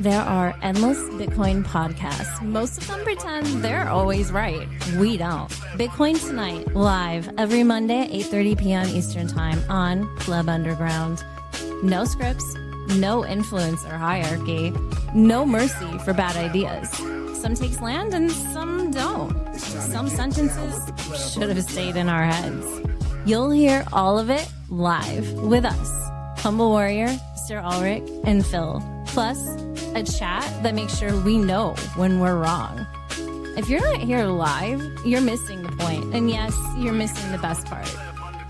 There are endless Bitcoin podcasts. Most of them pretend they're always right. We don't. Bitcoin Tonight, live every Monday at 8:30 p.m. Eastern Time on Club Underground. No scripts, no influence or hierarchy, no mercy for bad ideas. Some takes land and some don't. Some sentences should have stayed in our heads. You'll hear all of it live with us, HumbleWarrior, Mr. Ulric, and Phil. Plus, a chat that makes sure we know when we're wrong. If you're not here live, you're missing the point. And yes, you're missing the best part.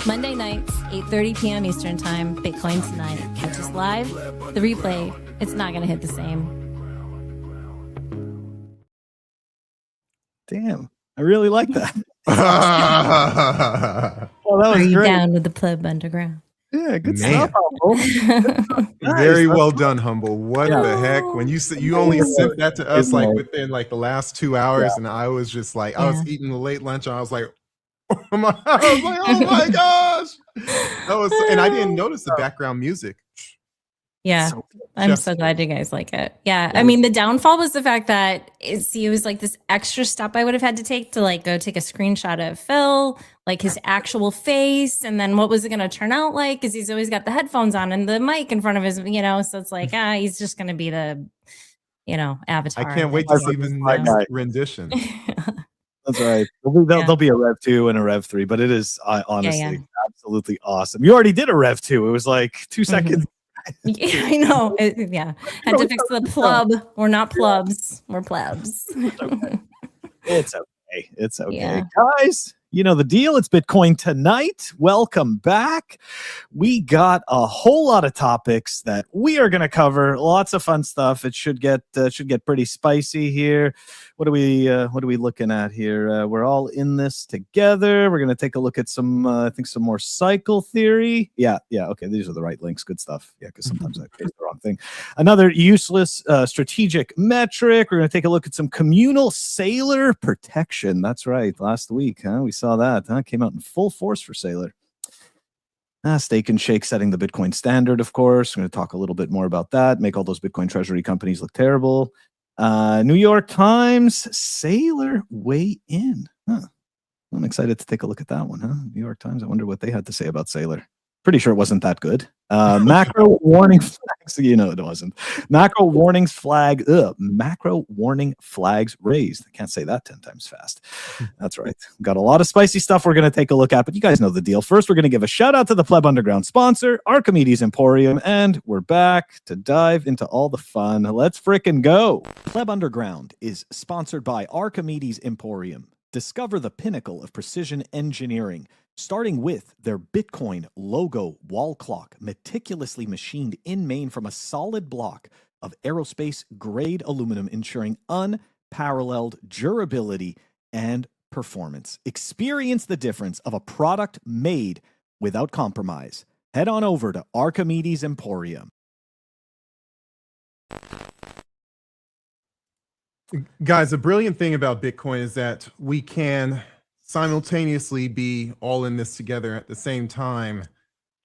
Monday nights, 8:30 p.m. Eastern Time, Bitcoin Tonight. Catch us live. The replay, it's not going to hit the same. Damn, I really like that. Well, that Are was you great. down with the Club Underground? Yeah, good Man. stuff, Humble. Very Nice. well done, Humble. What the heck? When you only sent that to us like within like the last 2 hours, and I was just like, I was eating the late lunch, and I was like, oh my gosh, that was, and I didn't notice the background music. Yeah, I'm so glad you guys like it. Yeah, I mean, the downfall was the fact that it was like this extra step I would have had to take to like go take a screenshot of Phil, like his actual face, and then what was it going to turn out like? Because he's always got the headphones on and the mic in front of his, so it's like, he's just going to be the, avatar. I can't wait to see the next rendition. That's right. There'll be a Rev 2 and a Rev 3, but it is honestly absolutely awesome. You already did a Rev 2. It was like 2 seconds. Yeah, I know. Had to fix the plub. We're not plubs. We're plebs. It's okay. It's okay. Guys, you know the deal. It's Bitcoin Tonight. Welcome back. We got a whole lot of topics that we are going to cover. Lots of fun stuff. It should get pretty spicy here. What are we looking at here? We're all in this together. We're going to take a look at some more cycle theory. Yeah. Okay, these are the right links. Good stuff. Yeah, because sometimes I paste the wrong thing. Another useless strategic metric. We're going to take a look at some communal Saylor protection. That's right. Last week, we saw that. Came out in full force for Saylor. Stake and Shake setting the Bitcoin standard, of course. We're going to talk a little bit more about that. Make all those Bitcoin treasury companies look terrible. New York Times, Saylor weigh in. I'm excited to take a look at that one, New York Times. I wonder what they had to say about Saylor. Pretty sure it wasn't that good. Macro warning flags. It wasn't. Macro warnings flag. Macro warning flags raised. I can't say that 10 times fast. That's right. Got a lot of spicy stuff we're going to take a look at, but you guys know the deal. First, we're going to give a shout out to the Pleb Underground sponsor, Archimedes Emporium, and we're back to dive into all the fun. Let's frickin' go. Pleb Underground is sponsored by Archimedes Emporium. Discover the pinnacle of precision engineering, starting with their Bitcoin logo wall clock, meticulously machined in Maine from a solid block of aerospace-grade aluminum, ensuring unparalleled durability and performance. Experience the difference of a product made without compromise. Head on over to Archimedes Emporium. Guys, the brilliant thing about Bitcoin is that we can simultaneously be all in this together at the same time,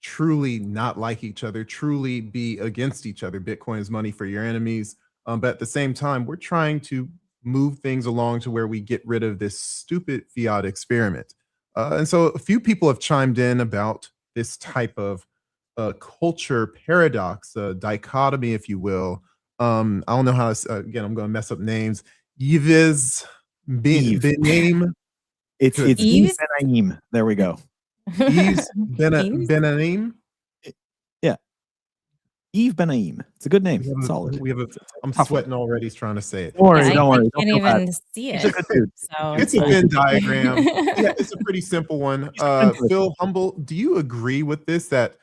truly not like each other, truly be against each other. Bitcoin is money for your enemies. But at the same time, we're trying to move things along to where we get rid of this stupid fiat experiment. And so a few people have chimed in about this type of culture paradox, dichotomy, if you will. I don't know how to, again, I'm going to mess up names. Yves Benaim. It's Yves Benaim. There we go. Yves Benaim. Yeah. Yves Benaim. It's a good name. Solid. I'm sweating already trying to say it. Don't worry. I can't even see it. So it's a Venn diagram. Yeah, it's a pretty simple one. Phil, Humble, do you agree with this, that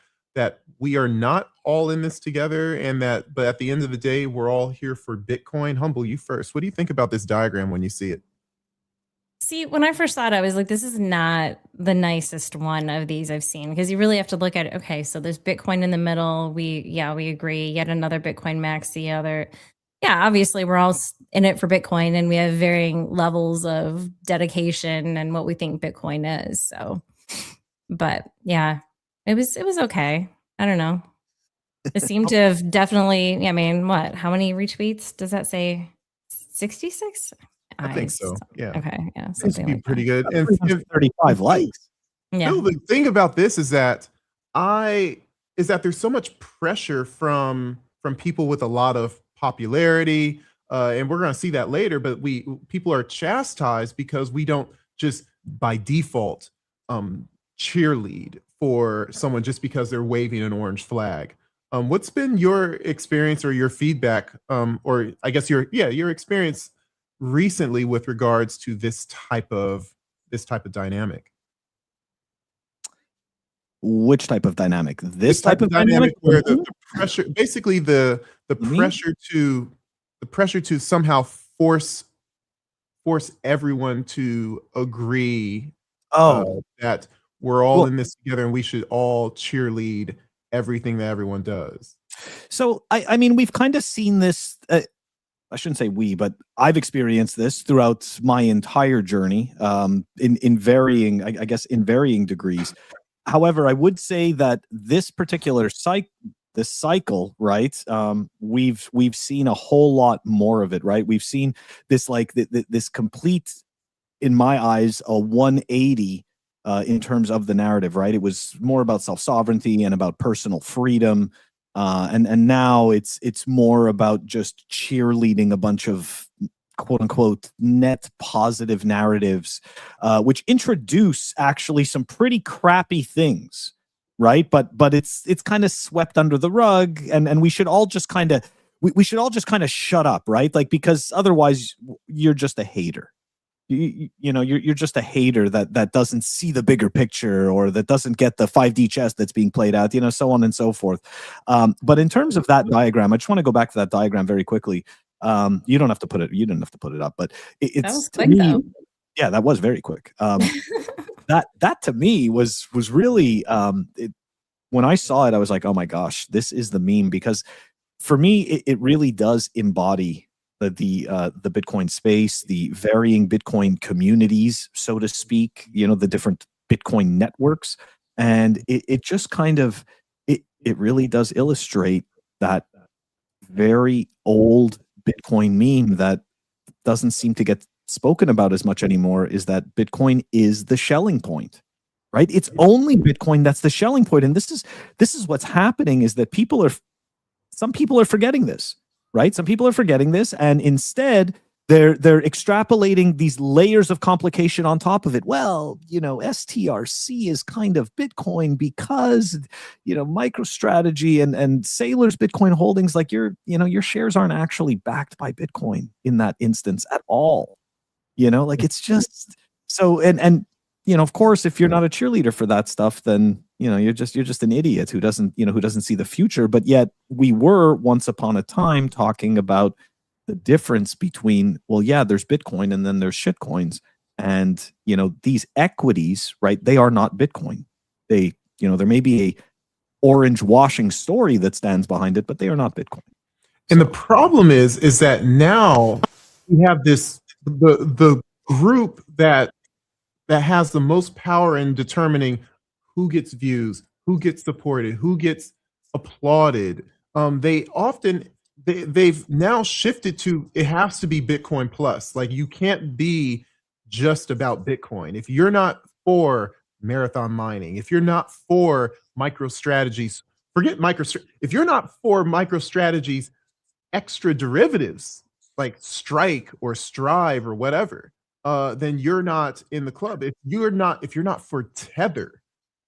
we are not all in this together, but at the end of the day, we're all here for Bitcoin? Humble, you first. What do you think about this diagram when you see it? See, when I first saw it, I was like, this is not the nicest one of these I've seen, because you really have to look at it. Okay, so there's Bitcoin in the middle. We agree. Yet another Bitcoin max, the other. Yeah, obviously we're all in it for Bitcoin, and we have varying levels of dedication and what we think Bitcoin is. So, but yeah, it was okay. I don't know. It seemed to have definitely, I mean, what? How many retweets does that say? 66? I think so. Yeah. Okay. Yeah. Seems to Something be like pretty that. good. And 35 likes. Yeah. Phil, the thing about this is that there's so much pressure from people with a lot of popularity, and we're going to see that later. But people are chastised because we don't just by default cheerlead for someone just because they're waving an orange flag. What's been your experience or your feedback, or I guess your experience recently with regards to this type of dynamic? Which type of dynamic? This type of dynamic where the pressure, basically the pressure to somehow force everyone to agree that we're all in this together and we should all cheerlead everything that everyone does. So I mean, we've kind of seen this. I shouldn't say we, but I've experienced this throughout my entire journey, in varying, I guess, in varying degrees. However, I would say that this particular cycle, right? We've seen a whole lot more of it, right? We've seen this this complete, in my eyes, a 180 in terms of the narrative, right? It was more about self-sovereignty and about personal freedom. And now it's more about just cheerleading a bunch of quote unquote net positive narratives, which introduce actually some pretty crappy things, right? But it's kind of swept under the rug, and we should all just kind of we should all just kind of shut up, right? Like, because otherwise you're just a hater. You know, you're just a hater that doesn't see the bigger picture, or that doesn't get the 5D chess that's being played out, you know, so on and so forth. But in terms of that diagram, I just want to go back to that diagram very quickly. You don't have to put it up, but it's that was quick, though. Yeah, that was very quick. That to me was really when I saw it, I was like, oh my gosh, this is the meme, because for me it really does embody the Bitcoin space, the varying Bitcoin communities, so to speak, you know, the different Bitcoin networks. And it just kind of, it really does illustrate that very old Bitcoin meme that doesn't seem to get spoken about as much anymore, is that Bitcoin is the Schelling point, right? It's only Bitcoin that's the Schelling point. And this is what's happening, is that some people are forgetting this. Right? Some people are forgetting this, and instead they're extrapolating these layers of complication on top of it. Well, you know, STRC is kind of Bitcoin because, you know, MicroStrategy and Saylor's Bitcoin holdings, like your shares aren't actually backed by Bitcoin in that instance at all. You know, like, it's just so, and you know, of course, if you're not a cheerleader for that stuff, then, you know, you're just an idiot who doesn't see the future. But yet we were once upon a time talking about the difference between, well, yeah, there's Bitcoin and then there's shit coins. And, you know, these equities, right, they are not Bitcoin. They, you know, there may be a orange washing story that stands behind it, but they are not Bitcoin. And the problem is that now we have the group that has the most power in determining who gets views, who gets supported, who gets applauded. They've now shifted to, it has to be Bitcoin plus. Like, you can't be just about Bitcoin. If you're not for marathon mining, if you're not for MicroStrategies, if you're not for MicroStrategies extra derivatives like Strike or Strive or whatever, then you're not in the club. If you're not for Tether,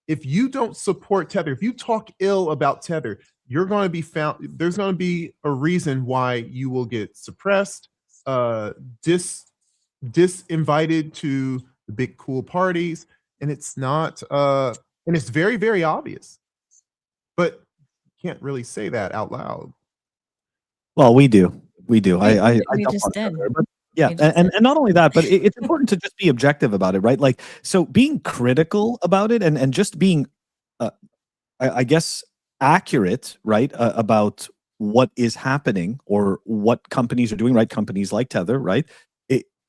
if you don't support Tether, if you talk ill about Tether, you're going to be found. There's going to be a reason why you will get suppressed, disinvited to the big cool parties, and it's not. And it's very, very obvious, but you can't really say that out loud. Well, we do. We just did. But yeah, and not only that, but it's important to just be objective about it, right? Like, so being critical about it and just being, I guess, accurate, right, about what is happening or what companies are doing, right? Companies like Tether, right?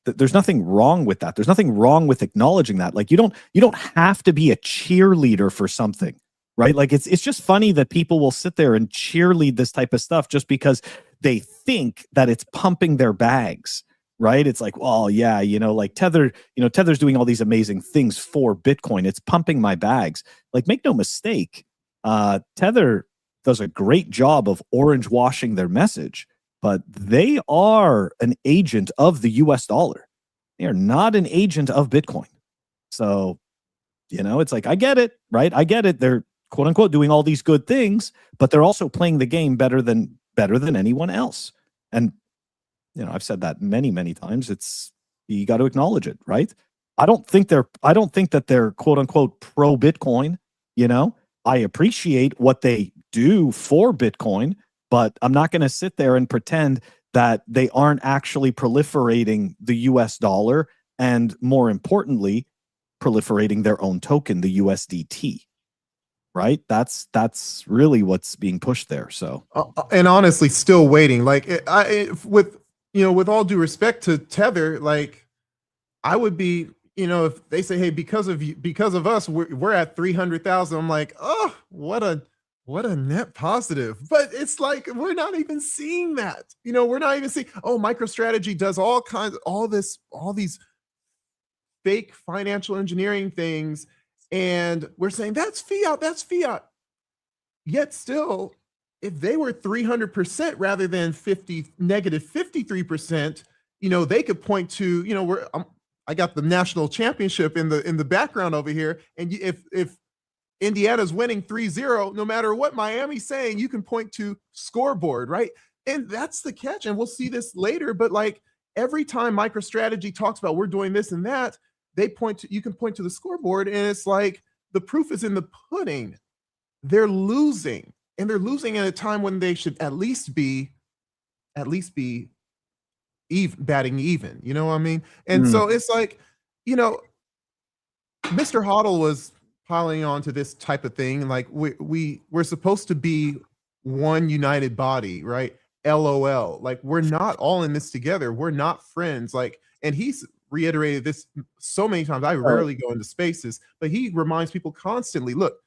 There's nothing wrong with that. There's nothing wrong with acknowledging that. Like, you don't have to be a cheerleader for something, right? Like it's just funny that people will sit there and cheerlead this type of stuff just because they think that it's pumping their bags, right? It's like, well, yeah, like Tether's doing all these amazing things for Bitcoin. It's pumping my bags. Like, make no mistake, Tether does a great job of orange washing their message, but they are an agent of the US dollar. They are not an agent of Bitcoin. So, it's like, I get it, right? I get it. They're quote unquote doing all these good things, but they're also playing the game better than anyone else. And, I've said that many, many times. You got to acknowledge it, right? I don't think that they're quote unquote pro Bitcoin. I appreciate what they do for Bitcoin, but I'm not going to sit there and pretend that they aren't actually proliferating the US dollar and, more importantly, proliferating their own token, the USDT. Right? That's really what's being pushed there. So, and honestly, still waiting. Like, with all due respect to Tether, like, I would be, if they say, hey, because of us, we're at 300,000. I'm like, oh, what a net positive. But it's like, we're not even seeing that. We're not even seeing, MicroStrategy does all these fake financial engineering things. And we're saying that's fiat. Yet still, if they were 300% rather than negative 53%, they could point to, I got the national championship in the background over here. And if Indiana's winning 3-0, no matter what Miami's saying, you can point to scoreboard, right? And that's the catch. And we'll see this later. But like, every time MicroStrategy talks about we're doing this and that, you can point to the scoreboard, and it's like the proof is in the pudding. They're losing, and they're losing at a time when they should at least be batting even. You know what I mean? And so it's like, Mr. Hodl was piling on to this type of thing. Like, we're supposed to be one united body, right? LOL. Like, we're not all in this together. We're not friends. Like, and he's reiterated this so many times. I rarely go into spaces, but he reminds people constantly, look,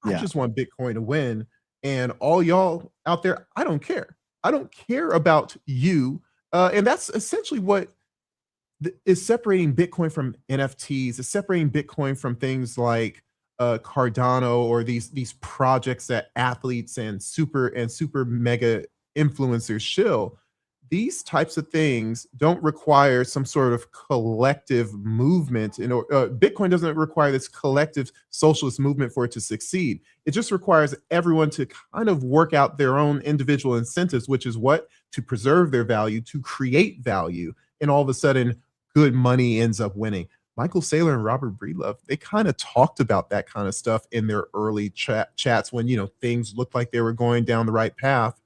I just want Bitcoin to win. And all y'all out there, I don't care. I don't care about you. And that's essentially what is separating Bitcoin from NFTs, is separating Bitcoin from things like Cardano or these projects that athletes and super mega influencers shill. These types of things don't require some sort of collective movement. Bitcoin doesn't require this collective socialist movement for it to succeed. It just requires everyone to kind of work out their own individual incentives, which is what? To preserve their value, to create value. And all of a sudden, good money ends up winning. Michael Saylor and Robert Breedlove, they kind of talked about that kind of stuff in their early chats when, things looked like they were going down the right path.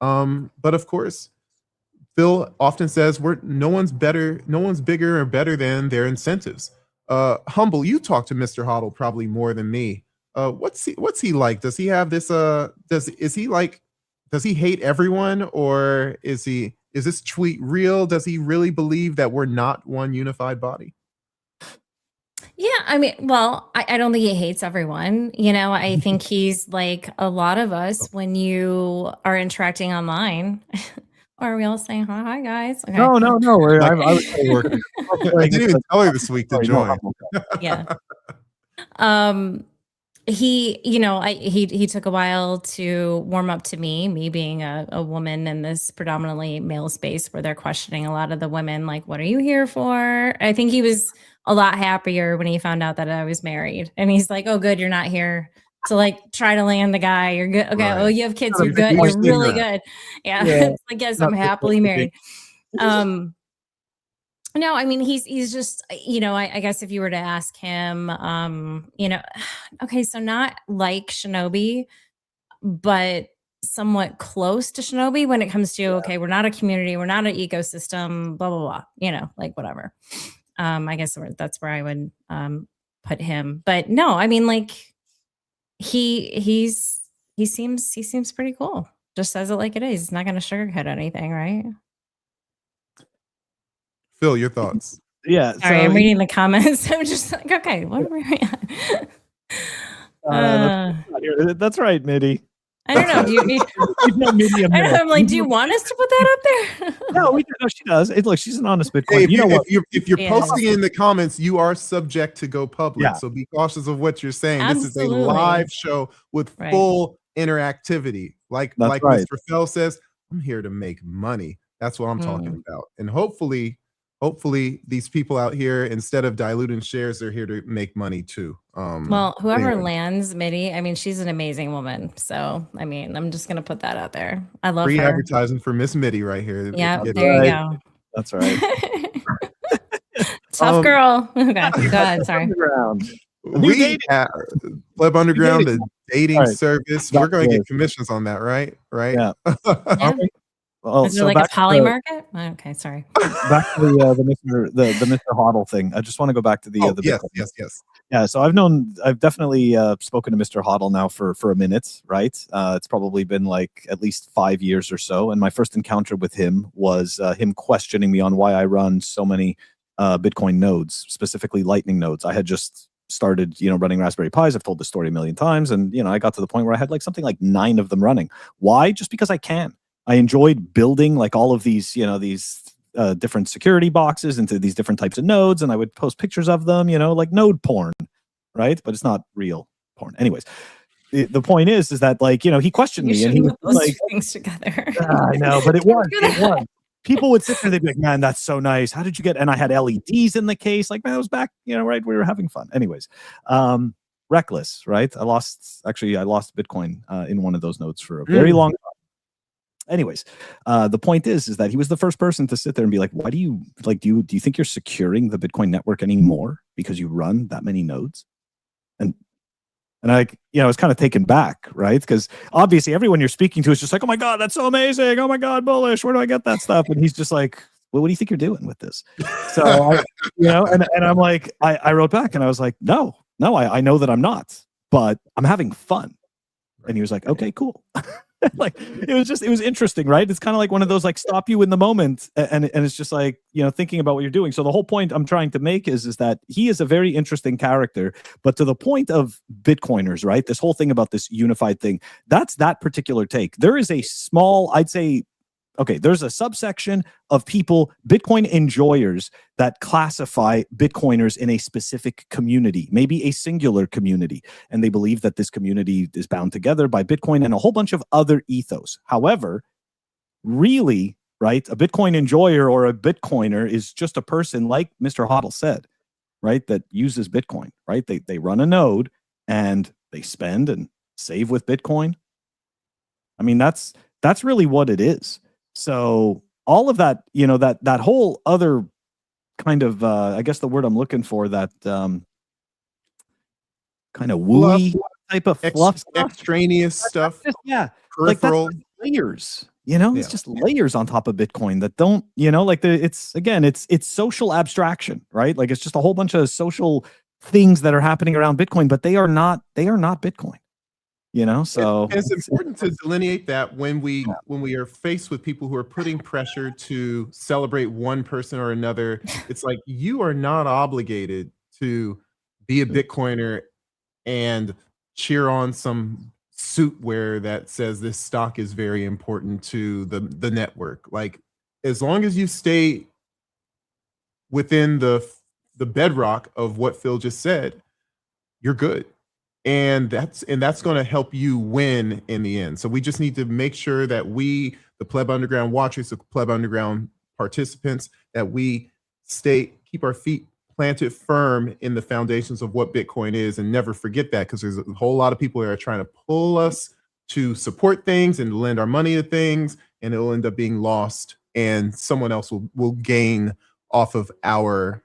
But of course, Phil often says no one's bigger or better than their incentives. Humble, you talk to Mr. Hodl probably more than me. What's he like? Does he have this? Does he hate everyone, or is this tweet real? Does he really believe that we're not one unified body? Yeah, I mean, well, I don't think he hates everyone. I think he's like a lot of us when you are interacting online. Or are we all saying hi guys? Okay. No. I was working. I didn't even tell her this week to join. Yeah. He took a while to warm up to me being a woman in this predominantly male space where they're questioning a lot of the women, like, what are you here for? I think he was a lot happier when he found out that I was married. And he's like, oh, good, you're not here to like try to land the guy. You're good. Okay. Right. Oh, you have kids. You're good. You're really good. Yeah. It's like, yes, I'm happily married. No, I mean, he's just, I guess if you were to ask him, okay, so not like Shinobi, but somewhat close to Shinobi when it comes to, okay, we're not a community, we're not an ecosystem, blah, blah, blah, like whatever. I guess that's where I would put him. But no, I mean, like, he seems pretty cool. Just says it like it is. He's not going to sugarcoat anything, right? Phil, your thoughts? Yeah. Sorry, I'm reading the comments. I'm just like, okay, what are we at? That's right, Mitty. I don't know. Do you need? I don't know. I'm like, do you want us to put that up there? No, she does. Look, she's an honest Bitcoin. Hey, if you're Yeah. posting in the comments, you are subject to go public. Yeah. So be cautious of what you're saying. Absolutely. This is a live show with full interactivity. Like Mr. Fell says, I'm here to make money. That's what I'm talking about. And hopefully these people out here, instead of diluting shares, they're here to make money too. Well, whoever lands Mitty, I mean, she's an amazing woman. So, I mean, I'm just going to put that out there. I love free her. advertising for Miss Mitty right here. Yeah, there you go. That's right. Tough girl. Okay, go ahead. Sorry. We have Pleb Underground, the dating service. We're going to get commissions on that, right? Right. Yeah. Well, is there like a poly market? Okay, sorry. Back to the Mr. Hodl thing. I just want to go back to the yes. Yeah, so I've definitely spoken to Mr. Hodl now for a minute, right? It's probably been like at least 5 years or so. And my first encounter with him was him questioning me on why I run so many Bitcoin nodes, specifically Lightning nodes. I had just started, running Raspberry Pis. I've told this story a million times. And, I got to the point where I had like something like 9 of them running. Why? Just because I can. I enjoyed building like all of these, these different security boxes into these different types of nodes, and I would post pictures of them, like node porn, right? But it's not real porn. Anyways, the point is that like, he questioned me, and he was like, things together. I know, but it was. People would sit there, they'd be like, "Man, that's so nice. How did you get?" And I had LEDs in the case. Like, man, it was back, right? We were having fun. Anyways, reckless, right? I lost Bitcoin in one of those nodes for a very long time. Anyways, the point is that he was the first person to sit there and be like, why do you think you're securing the Bitcoin network anymore because you run that many nodes? And I was kind of taken back, right? Because obviously everyone you're speaking to is just like, oh my God, that's so amazing. Oh my God, bullish. Where do I get that stuff? And he's just like, well, what do you think you're doing with this? So, and I'm like, I wrote back and I was like, no, I know that I'm not, but I'm having fun. And he was like, okay, cool. Like it was interesting, right? It's kind of like one of those like stop you in the moment, and it's just like thinking about what you're doing. So the whole point I'm trying to make is that he is a very interesting character, but to the point of Bitcoiners, right? This whole thing about this unified thing, that's that particular take. There is a small, I'd say, there's a subsection of people, Bitcoin enjoyers, that classify Bitcoiners in a specific community, maybe a singular community. And they believe that this community is bound together by Bitcoin and a whole bunch of other ethos. However, really, right, a Bitcoin enjoyer or a Bitcoiner is just a person, like Mr. Hodl said, right, that uses Bitcoin, right? They run a node and they spend and save with Bitcoin. I mean, that's really what it is. So all of that, that whole other kind of, I guess the word I'm looking for, that kind of wooey type of fluff, extraneous stuff. Peripheral. Like that's layers. It's just layers on top of Bitcoin that don't, it's social abstraction, right? Like it's just a whole bunch of social things that are happening around Bitcoin, but they are not Bitcoin. So it's important to delineate that when we are faced with people who are putting pressure to celebrate one person or another, it's like you are not obligated to be a Bitcoiner and cheer on some suit wear that says this stock is very important to the network. Like as long as you stay within the bedrock of what Phil just said, you're good. And that's going to help you win in the end. So we just need to make sure that we, the Pleb Underground watchers, the Pleb Underground participants, that we keep our feet planted firm in the foundations of what Bitcoin is, and never forget that, because there's a whole lot of people that are trying to pull us to support things and lend our money to things, and it'll end up being lost, and someone else will gain off of our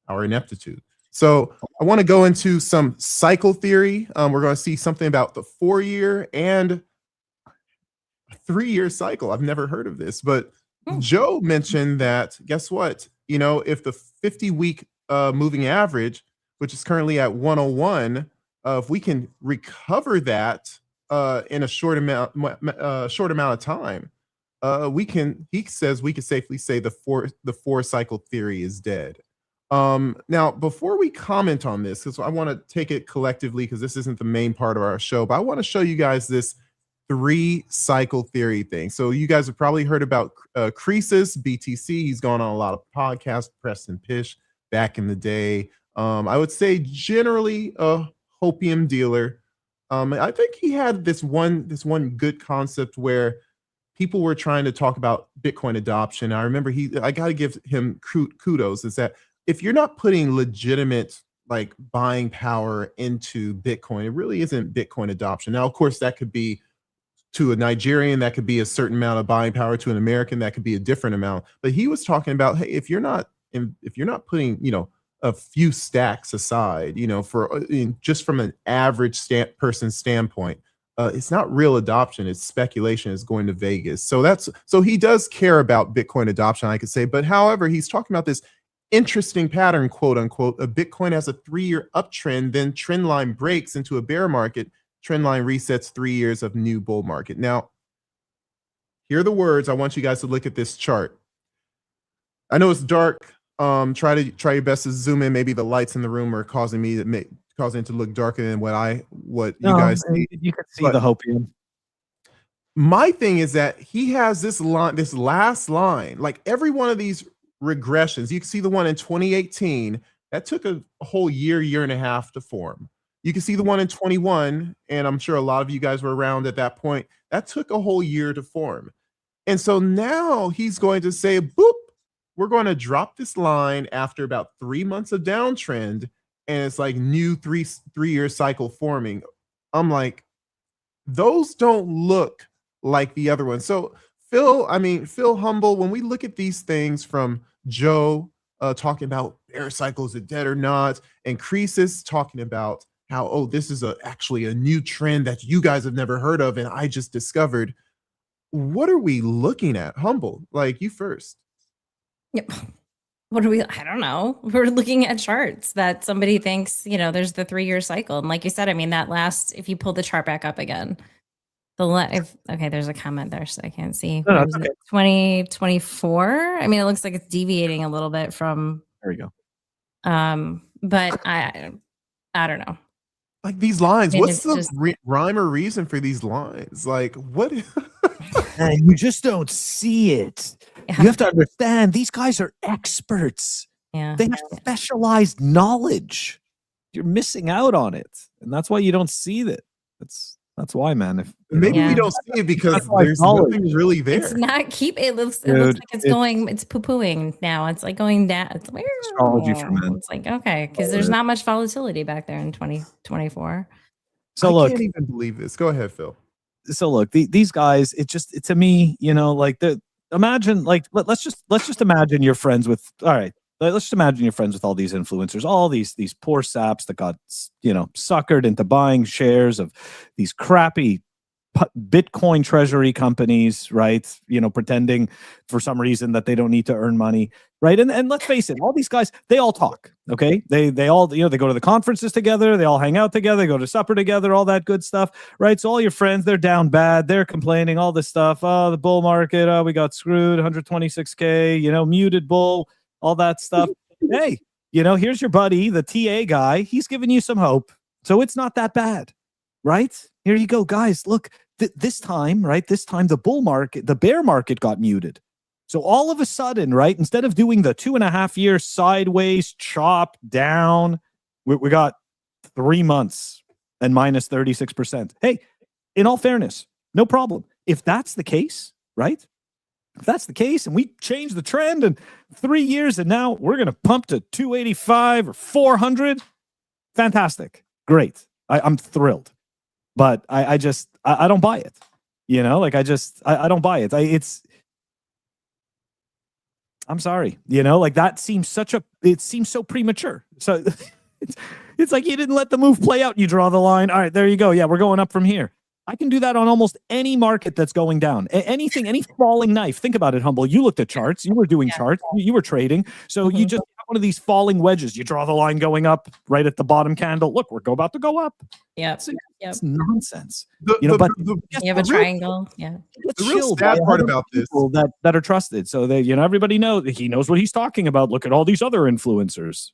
ineptitude. So I want to go into some cycle theory. We're going to see something about the 4-year and 3-year cycle. I've never heard of this, but Joe mentioned that, guess what? If the 50-week moving average, which is currently at 101, if we can recover that in a short amount of time, he says we can safely say the four cycle theory is dead. Now, before we comment on this, because I want to take it collectively, because this isn't the main part of our show, but I want to show you guys this 3-cycle theory thing. So you guys have probably heard about Croesus, BTC. He's gone on a lot of podcasts, Preston Pish back in the day. I would say generally a hopium dealer. I think he had this one good concept where people were trying to talk about Bitcoin adoption. I remember I got to give him kudos, is that if you're not putting legitimate like buying power into Bitcoin, it really isn't Bitcoin adoption. Now, of course, that could be to a Nigerian, that could be a certain amount of buying power. To an American, that could be a different amount. But he was talking about, hey, if you're not putting, a few stacks aside, for just from an average person standpoint, it's not real adoption. It's speculation. It's going to Vegas. So he does care about Bitcoin adoption, I could say. But however, he's talking about this interesting pattern, quote unquote, of Bitcoin has a 3-year uptrend, then trend line breaks into a bear market. Trend line resets 3 years of new bull market. Now, here are the words. I want you guys to look at this chart. I know it's dark. Try your best to zoom in. Maybe the lights in the room are causing it to look darker than what you guys see. You can see the hopium. My thing is that he has this line, this last line, like every one of these regressions. You can see the one in 2018 that took a whole year and a half to form. You can see the one in 21, and I'm sure a lot of you guys were around at that point. That took a whole year to form. And so now he's going to say, boop, we're going to drop this line after about 3 months of downtrend, and it's like new three-year cycle forming. I'm like, those don't look like the other ones. So Phil Humble, when we look at these things from Joe talking about bear cycles, are dead or not, and Croesus talking about how, this is actually a new trend that you guys have never heard of and I just discovered. What are we looking at? Humble, like you first. Yep. I don't know. We're looking at charts that somebody thinks, there's the 3-year cycle. And like you said, if you pull the chart back up again, okay, there's a comment there, so I can't see. No, okay. 2024. I mean, it looks like it's deviating a little bit from. There we go. But I don't know. Like these lines, what's the rhyme or reason for these lines? Like, what? And you just don't see it. Yeah. You have to understand, these guys are experts. Yeah. They have specialized knowledge. You're missing out on it. And that's why you don't see it. That's why, man. Maybe we don't see it because there's nothing really there. It's not it looks like it's poo-pooing now. It's like going down. It's weird. Astrology for men. It's like, okay, because there's not much volatility back there in 2024. So I can't even believe this. Go ahead, Phil. So look, these guys, it's to me, imagine, like, let's just imagine you're friends with, all right, let's just imagine you're friends with all these influencers, all these poor saps that got, suckered into buying shares of these crappy Bitcoin treasury companies, right? Pretending for some reason that they don't need to earn money, right? And let's face it, all these guys, they all talk, okay? They all, they go to the conferences together, they all hang out together, they go to supper together, all that good stuff, right? So all your friends, they're down bad, they're complaining, all this stuff. Oh, the bull market, we got screwed, 126K, muted bull, all that stuff. Hey, here's your buddy, the TA guy. He's giving you some hope. So it's not that bad, right? Here you go, guys. Look, this time, the bear market got muted. So all of a sudden, right, instead of doing the 2.5-year sideways chop down, we got 3 months and minus 36%. Hey, in all fairness, no problem. If that's the case, right? If that's the case and we change the trend in 3 years and now we're going to pump to 285 or 400, fantastic. Great. I'm thrilled. But I don't buy it. I don't buy it. I'm sorry. That seems seems so premature. So it's like you didn't let the move play out. You draw the line. All right, there you go. Yeah, we're going up from here. I can do that on almost any market that's going down. Anything, any falling knife. Think about it, Humble. You looked at charts. You were doing charts. You were trading. So you just one of these falling wedges. You draw the line going up right at the bottom candle. Look, we're about to go up. Yep. It's nonsense. But you have a triangle. Yeah. The real sad part about this that are trusted. So that, everybody he knows what he's talking about. Look at all these other influencers.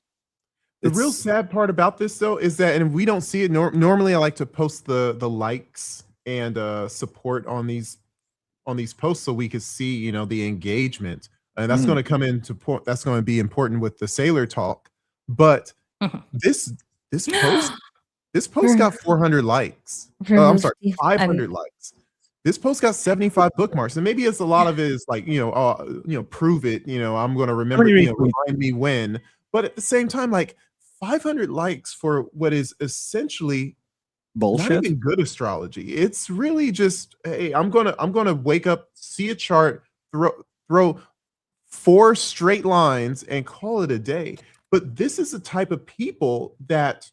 The real sad part about this, though, is that, and we don't see it. Normally, I like to post the likes and support on these posts so we could see, the engagement, and that's going to come into point. That's going to be important with the Saylor talk. But this post got 400 likes. I'm sorry, 500 likes. This post got 75 bookmarks, and maybe it's a lot of it is like prove it. I'm going to remember. Remind me when. But at the same time, like 500 likes for what is essentially bullshit, not even good astrology. It's really just, hey, I'm gonna wake up, see a chart, throw 4 straight lines, and call it a day. But this is the type of people that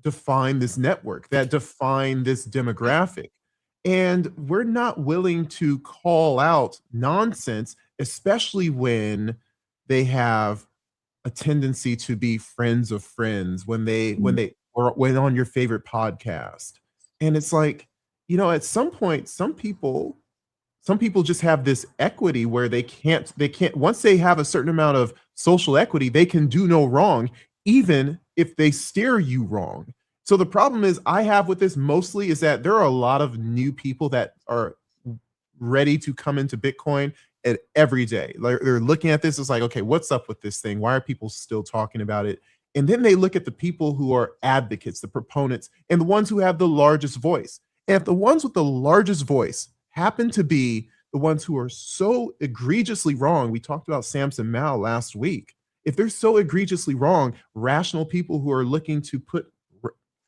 define this network, that define this demographic. And we're not willing to call out nonsense, especially when they have a tendency to be friends of friends, when they went on your favorite podcast. And it's like, at some point, some people just have this equity where they can't, once they have a certain amount of social equity, they can do no wrong, even if they steer you wrong. So the problem I have with this mostly is that there are a lot of new people that are ready to come into Bitcoin every day. They're looking at this, it's like, okay, what's up with this thing? Why are people still talking about it? And then they look at the people who are advocates, the proponents, and the ones who have the largest voice. And if the ones with the largest voice happen to be the ones who are so egregiously wrong, we talked about Samson Mao last week. If they're so egregiously wrong, rational people who are looking to put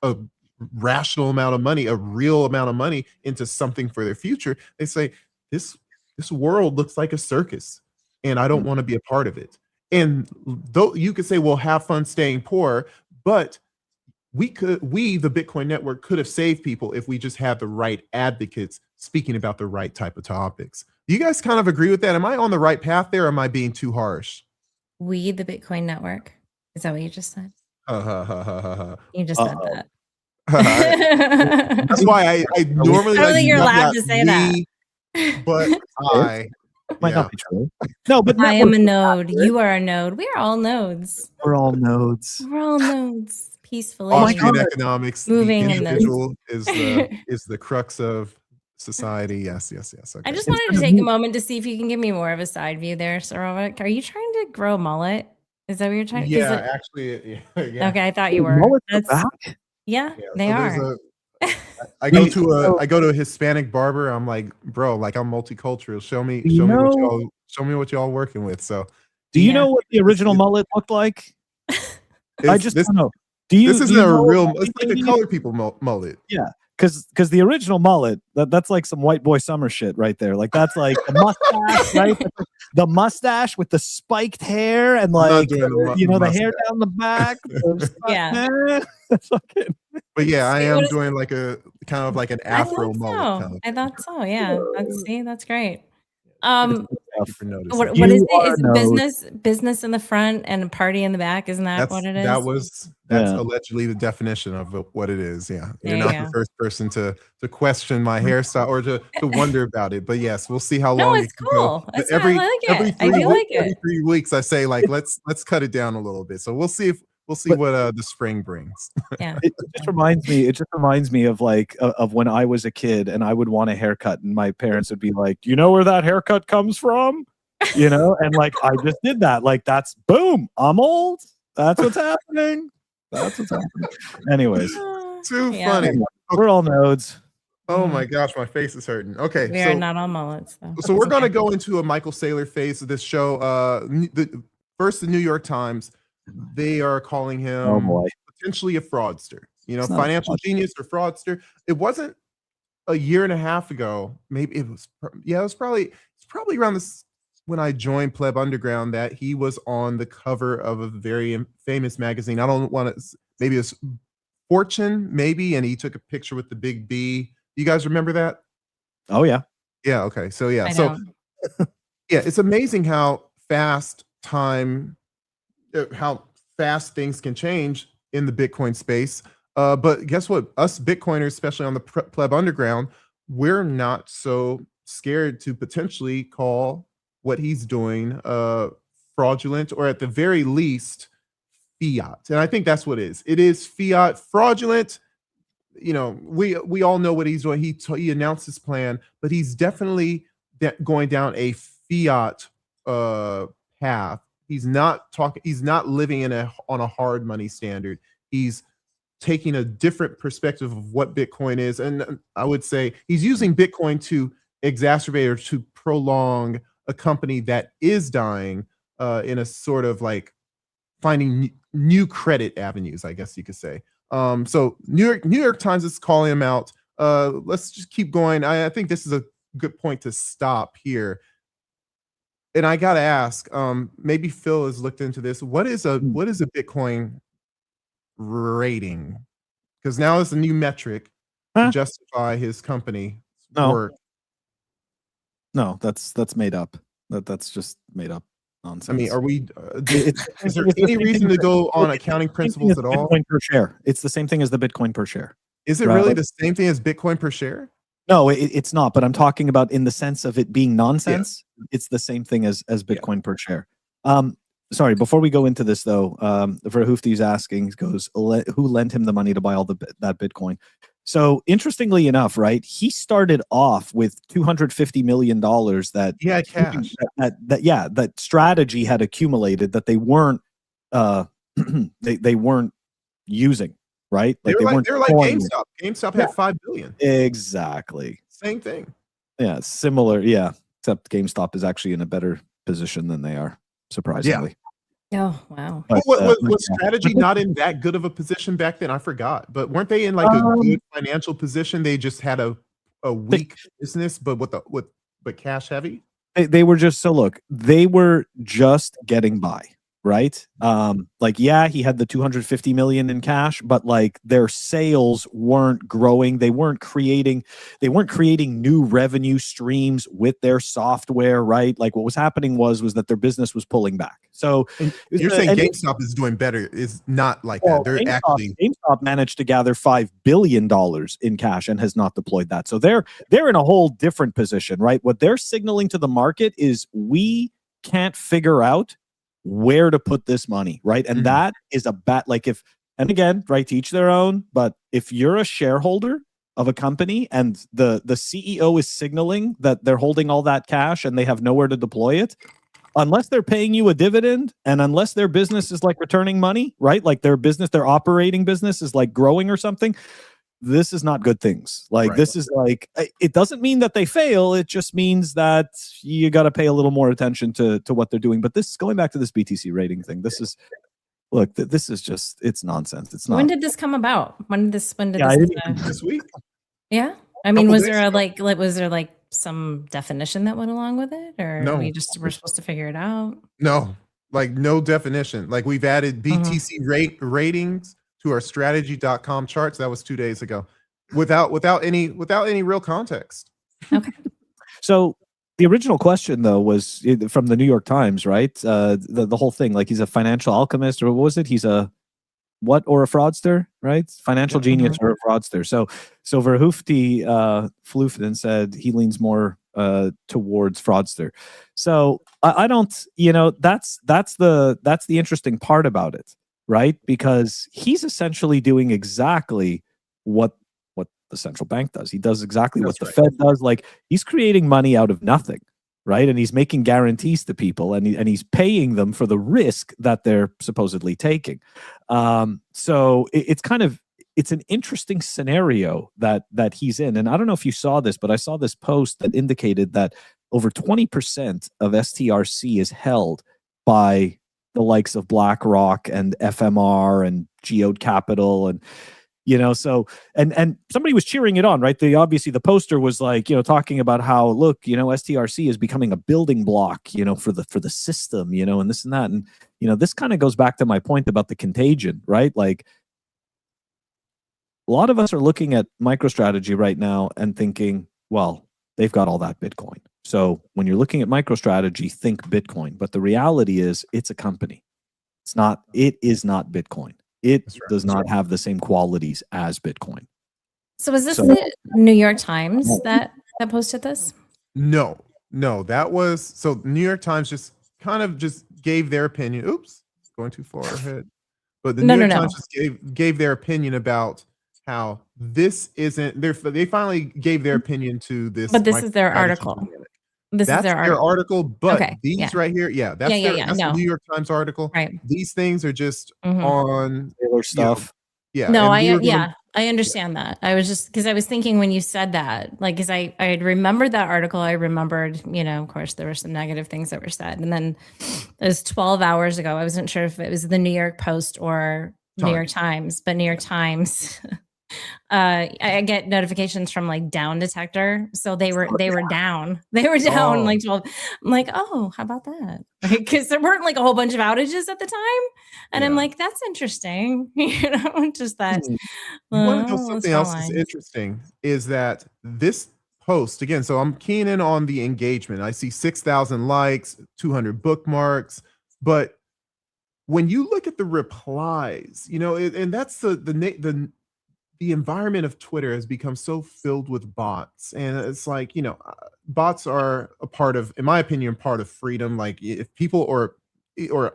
a rational amount of money, a real amount of money into something for their future, they say, this world looks like a circus, and I don't want to be a part of it. And though you could say, well, have fun staying poor, but the Bitcoin network could have saved people if we just had the right advocates speaking about the right type of topics. Do you guys kind of agree with that? Am I on the right path there, or am I being too harsh? We, the Bitcoin network. Is that what you just said? You just said that. That's why I normally. I don't think you're allowed to say that. But might not be true. No, but I am a node. You are a node. We are all nodes. We're all nodes. We're all nodes. Peacefully. Austrian economics. Moving the individual is the crux of society. Yes. Okay. I just wanted to take a moment to see if you can give me more of a side view there, Sarovic. Are you trying to grow a mullet? Is that what you're trying to? Yeah, actually. Yeah. Okay, I thought you were. Yeah, they are. I go to a Hispanic barber. I'm like, bro, like I'm multicultural. Show me what y'all working with. So, do you know what the original mullet looked like? I just don't know. This isn't a real. It's like a colored people mullet. Yeah, because the original mullet, that's like some white boy summer shit right there. Like that's like the mustache, right? The mustache with the spiked hair and like the hair down the back. Yeah. But yeah, I am doing like a kind of like an Afro mullet. I thought so. Yeah. That's great. What is it? Is business in the front and a party in the back? Isn't that what it is? That's allegedly the definition of what it is. Yeah, you're not the first person to question my hairstyle or to wonder about it. But yes, we'll see how long. It's cool. Every 3 weeks, I say like let's cut it down a little bit. So we'll see what the spring brings. Yeah, it just reminds me of like of when I was a kid and I would want a haircut and my parents would be like, "Do you know where that haircut comes from?" And like I just did that. Like that's boom. I'm old. That's what's happening. Anyways, too funny. We're all nodes. Oh my gosh, my face is hurting. Okay, we are not all mullets though. So we're gonna go into a Michael Saylor phase of this show. The New York Times. They are calling him potentially a fraudster, financial genius or fraudster. It wasn't a year and a half ago. Maybe it was. Yeah, it's probably around this when I joined Pleb Underground that he was on the cover of a very famous magazine. I don't want to. Maybe it's Fortune, maybe, and he took a picture with the big B. You guys remember that? Oh yeah. Yeah. Okay. So yeah. It's amazing how fast time. how fast things can change in the Bitcoin space. But guess what? Us Bitcoiners, especially on the pleb underground, we're not so scared to potentially call what he's doing fraudulent, or at the very least fiat. And I think that's what it is. It is fiat, fraudulent. You know, we all know what he's doing. He announced his plan, but he's definitely going down a fiat path. He's not living on a hard money standard. He's taking a different perspective of what Bitcoin is. And I would say he's using Bitcoin to exacerbate or to prolong a company that is dying in a sort of like finding new credit avenues, I guess you could say. So New York Times is calling him out. Let's just keep going. I think this is a good point to stop here. And I gotta ask, maybe Phil has looked into this. What is a Bitcoin rating? Because now it's a new metric to justify his company work. No, that's made up. That's just made up nonsense. I mean, are we? Is there any reason to go on accounting principles at all? Bitcoin per share. It's the same thing as the Bitcoin per share. Is it really the same thing as Bitcoin per share? No, it's not. But I'm talking about in the sense of it being nonsense. Yeah. It's the same thing as Bitcoin per share. Sorry, before we go into this though, Verhoofdy's asking, goes, who lent him the money to buy all that Bitcoin? So interestingly enough, right, he started off with $250 million that Strategy had accumulated that they weren't they weren't using, right? Like they were like GameStop. GameStop had $5 billion. Exactly. Same thing. Yeah, similar. Yeah, except GameStop is actually in a better position than they are, surprisingly. Oh, wow. But, was Strategy not in that good of a position back then? I forgot. But weren't they in like a good financial position? They just had a weak business, but but cash heavy? They were just, so look, they were just getting by, right? Like, yeah, he had the 250 million in cash, but like their sales weren't growing. They weren't creating new revenue streams with their software, right? Like what was happening was that their business was pulling back. So you're saying GameStop is doing better. Is not like that. They're GameStop managed to gather $5 billion in cash and has not deployed that. So they're in a whole different position, right? What they're signaling to the market is we can't figure out where to put this money, right? And that is a like if, and again, right, to each their own, but if you're a shareholder of a company and the CEO is signaling that they're holding all that cash and they have nowhere to deploy it, unless they're paying you a dividend and unless their business is like returning money, right? Like their operating business is like growing or something, this is not good things. Like this is like, it doesn't mean that they fail. It just means that you got to pay a little more attention to what they're doing. But this, going back to this BTC rating thing, this is, look, this is just, it's nonsense. It's not. When did this come about? When did this this week? Yeah. I mean, was there like some definition that went along with it, or no, we're supposed to figure it out? No, like no definition. Like we've added BTC ratings to our strategy.com charts. That was 2 days ago, without any real context. Okay. So the original question though was from the New York Times, right? The whole thing, like he's a financial alchemist, or what was it? He's a what, or a fraudster, right? Financial genius or a fraudster. So Verhoofdy floofed and said he leans more towards fraudster. So I don't, that's the interesting part about it, right? Because he's essentially doing exactly what the central bank does. He does exactly what the Fed does. Like he's creating money out of nothing, right? And he's making guarantees to people, and he's paying them for the risk that they're supposedly taking. So it's an interesting scenario that he's in. And I don't know if you saw this, but I saw this post that indicated that over 20% of STRC is held by the likes of BlackRock and FMR and Geode Capital, and so and somebody was cheering it on, right? Obviously the poster was like, talking about how, look, STRC is becoming a building block, for the system, and this and that. And, this kind of goes back to my point about the contagion, right? Like a lot of us are looking at MicroStrategy right now and thinking, well, they've got all that Bitcoin. So when you're looking at MicroStrategy, think Bitcoin. But the reality is it's a company. It is not Bitcoin. It That's right. does not have the same qualities as Bitcoin. So is this the New York Times that posted this? No, that was so New York Times just gave their opinion. Oops, going too far ahead. But the New York Times just gave their opinion about how this isn't. They finally gave their opinion to this. But this is their article. That's their article. But these right here, that's the New York Times article. Right. These things are just on Saylor stuff. No, I understand that. I was just because I was thinking when you said that, like, because I had remembered that article. I remembered, of course, there were some negative things that were said. And then it was 12 hours ago. I wasn't sure if it was the New York Post or New York Times, but New York Times. I get notifications from like Down Detector. So they were down. They were down like 12. I'm like, oh, how about that? Because there weren't like a whole bunch of outages at the time. And I'm like, that's interesting. Just that. Want to know something else that's interesting is that this post, again, so I'm keying in on the engagement. I see 6,000 likes, 200 bookmarks, but when you look at the replies, and that's the environment of Twitter has become so filled with bots. And it's like, bots are a part of, in my opinion, part of freedom. Like if people or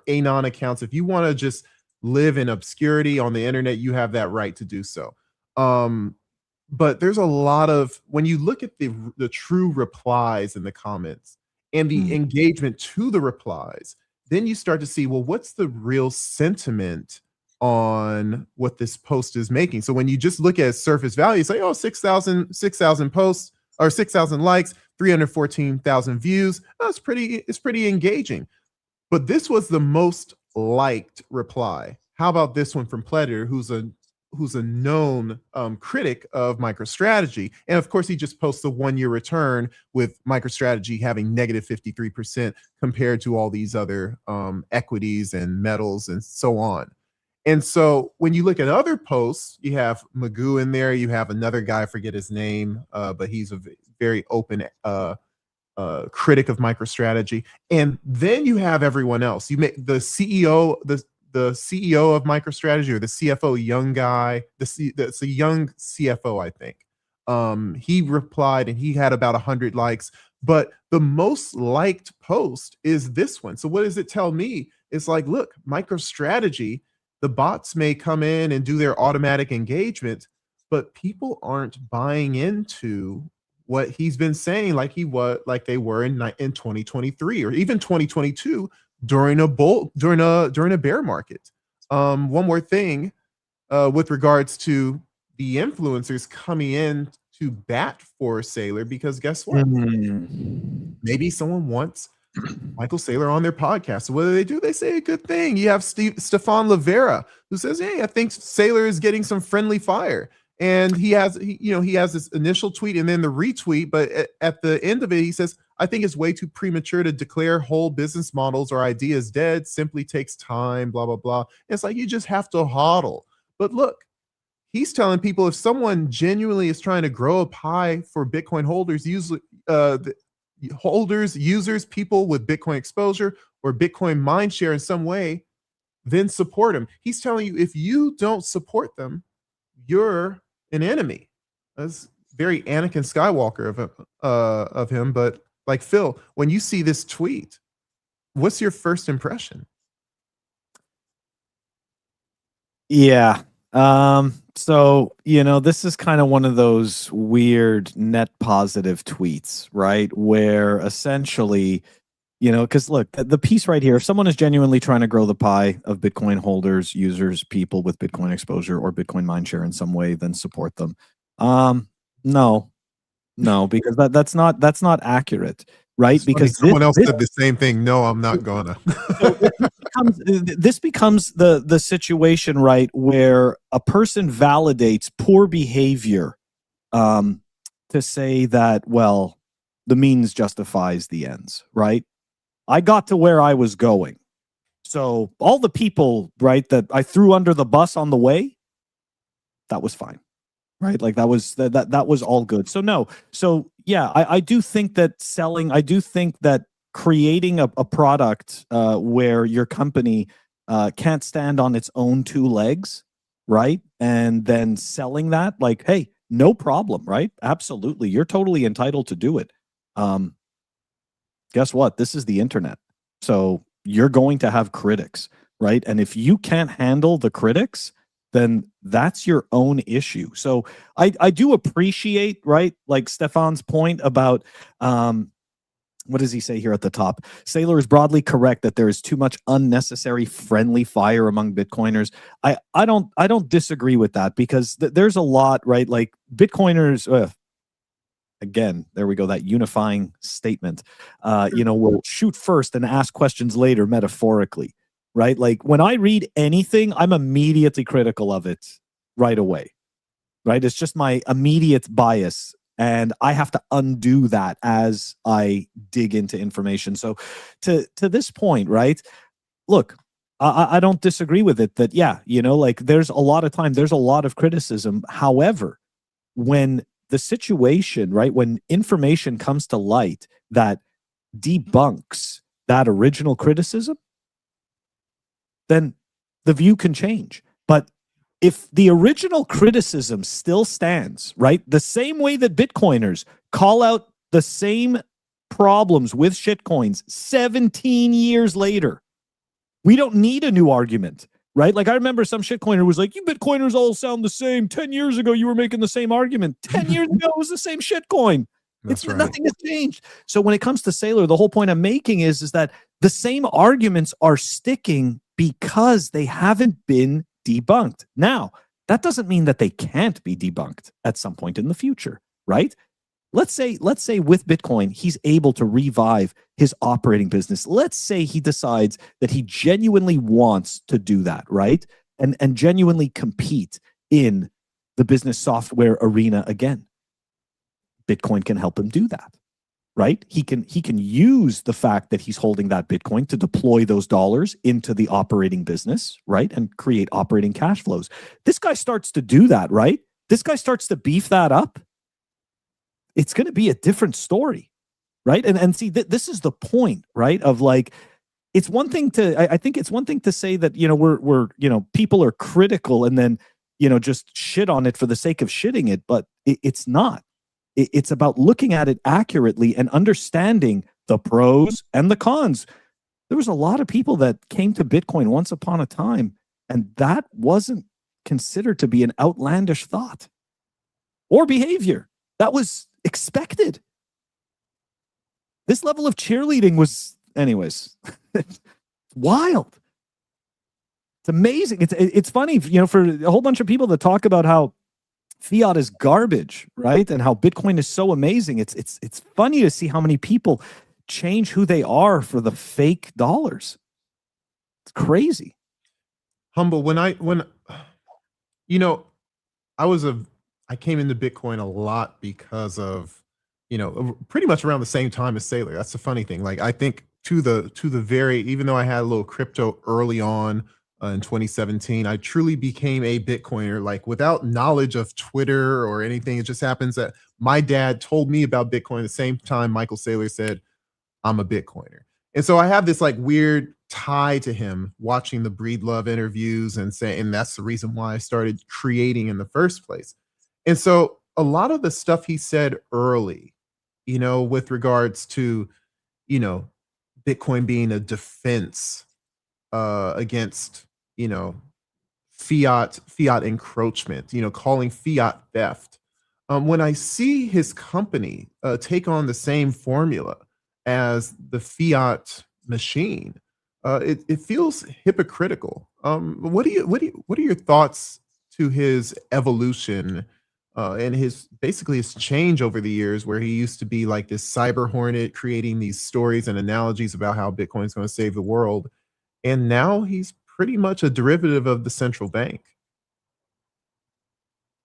anon accounts, if you want to just live in obscurity on the internet, you have that right to do so. But there's a lot of, when you look at the true replies in the comments and the engagement to the replies, then you start to see, well, what's the real sentiment on what this post is making? So when you just look at surface value, say, oh, 6,000 posts or 6,000 likes, 314,000 views. It's pretty engaging. But this was the most liked reply. How about this one from Predator, who's a known critic of MicroStrategy, and of course he just posts the 1-year return with MicroStrategy having negative 53% compared to all these other equities and metals and so on. And so when you look at other posts, you have Magoo in there, you have another guy, I forget his name, but he's a very open critic of MicroStrategy. And then you have everyone else. You make the CEO, the CEO of MicroStrategy, or the CFO, young guy, it's a young CFO, I think. He replied and he had about 100 likes, but the most liked post is this one. So what does it tell me? It's like, look, MicroStrategy, the bots may come in and do their automatic engagement, but people aren't buying into what he's been saying like they were in 2023 or even 2022 during a bear market. One more thing with regards to the influencers coming in to bat for Saylor, because guess what? Maybe someone wants Michael Saylor on their podcast. So what do? They say a good thing. You have Stefan Livera, who says, hey, I think Saylor is getting some friendly fire. And he has this initial tweet and then the retweet, but at the end of it, he says, I think it's way too premature to declare whole business models or ideas dead. Simply takes time, blah, blah, blah. It's like, you just have to hodl. But look, he's telling people, if someone genuinely is trying to grow a pie for Bitcoin holders, usually users, people with Bitcoin exposure or Bitcoin mind share in some way, then support them. He's telling you, if you don't support them, you're an enemy. That's very Anakin Skywalker of him. But like, Phil, when you see this tweet, what's your first impression? Yeah. So, this is kind of one of those weird net positive tweets, right? Where essentially, because look, the piece right here, if someone is genuinely trying to grow the pie of Bitcoin holders, users, people with Bitcoin exposure or Bitcoin mindshare in some way, then support them. No, because that's not accurate, right? Because someone else said the same thing. No, I'm not gonna. This becomes the situation, right, where a person validates poor behavior to say that, well, the means justifies the ends, right? I got to where I was going. So all the people, right, that I threw under the bus on the way, that was fine. Right? Like that was all good. So no. So yeah, I do think that creating a product where your company can't stand on its own two legs, right? And then selling that, like, hey, no problem, right? Absolutely. You're totally entitled to do it. Guess what? This is the internet. So you're going to have critics, right? And if you can't handle the critics, then that's your own issue. So I do appreciate, right, like Stefan's point about what does he say here at the top? Saylor is broadly correct that there is too much unnecessary friendly fire among Bitcoiners. I don't disagree with that, because there's a lot, right? Like Bitcoiners, again, there we go, that unifying statement. We'll shoot first and ask questions later, metaphorically, right? Like when I read anything, I'm immediately critical of it right away, right? It's just my immediate bias. And I have to undo that as I dig into information. So to this point, right? Look, I don't disagree with it that, yeah, like there's a lot of time, there's a lot of criticism. However, when the situation, right, when information comes to light that debunks that original criticism, then the view can change. But if the original criticism still stands, right, the same way that Bitcoiners call out the same problems with shitcoins 17 years later, we don't need a new argument, right? Like I remember some shitcoiner was like, you Bitcoiners all sound the same. 10 years ago, you were making the same argument. 10 years ago, it was the same shitcoin. That's right. Nothing has changed. So when it comes to Saylor, the whole point I'm making is that the same arguments are sticking because they haven't been debunked. Now, that doesn't mean that they can't be debunked at some point in the future, right? Let's say with Bitcoin, he's able to revive his operating business. Let's say he decides that he genuinely wants to do that, right? And genuinely compete in the business software arena again. Bitcoin can help him do that, right? He can use the fact that he's holding that Bitcoin to deploy those dollars into the operating business, right? And create operating cash flows. This guy starts to do that, right? This guy starts to beef that up. It's going to be a different story, right? And see, this is the point, right? Of like, it's one thing to, I think it's one thing to say that, we're people are critical and then, just shit on it for the sake of shitting it, but it's not. It's about looking at it accurately and understanding the pros and the cons. There was a lot of people that came to Bitcoin once upon a time, and that wasn't considered to be an outlandish thought or behavior. That was expected. This level of cheerleading was, anyways, wild. It's amazing. It's funny, for a whole bunch of people that talk about how fiat is garbage, right? And how Bitcoin is so amazing. It's funny to see how many people change who they are for the fake dollars. It's crazy. Humble, I came into Bitcoin a lot because of, pretty much around the same time as Saylor. That's the funny thing. Like, I think to the very, even though I had a little crypto early on in 2017, I truly became a Bitcoiner, like without knowledge of Twitter or anything. It just happens that my dad told me about Bitcoin at the same time Michael Saylor said, I'm a Bitcoiner. And so I have this like weird tie to him, watching the Breedlove interviews and that's the reason why I started creating in the first place. And so a lot of the stuff he said early, with regards to, Bitcoin being a defense against, fiat encroachment, calling fiat theft. When I see his company take on the same formula as the fiat machine, it feels hypocritical. What are your thoughts to his evolution and his change over the years, where he used to be like this cyber hornet creating these stories and analogies about how Bitcoin is going to save the world, and now he's pretty much a derivative of the central bank?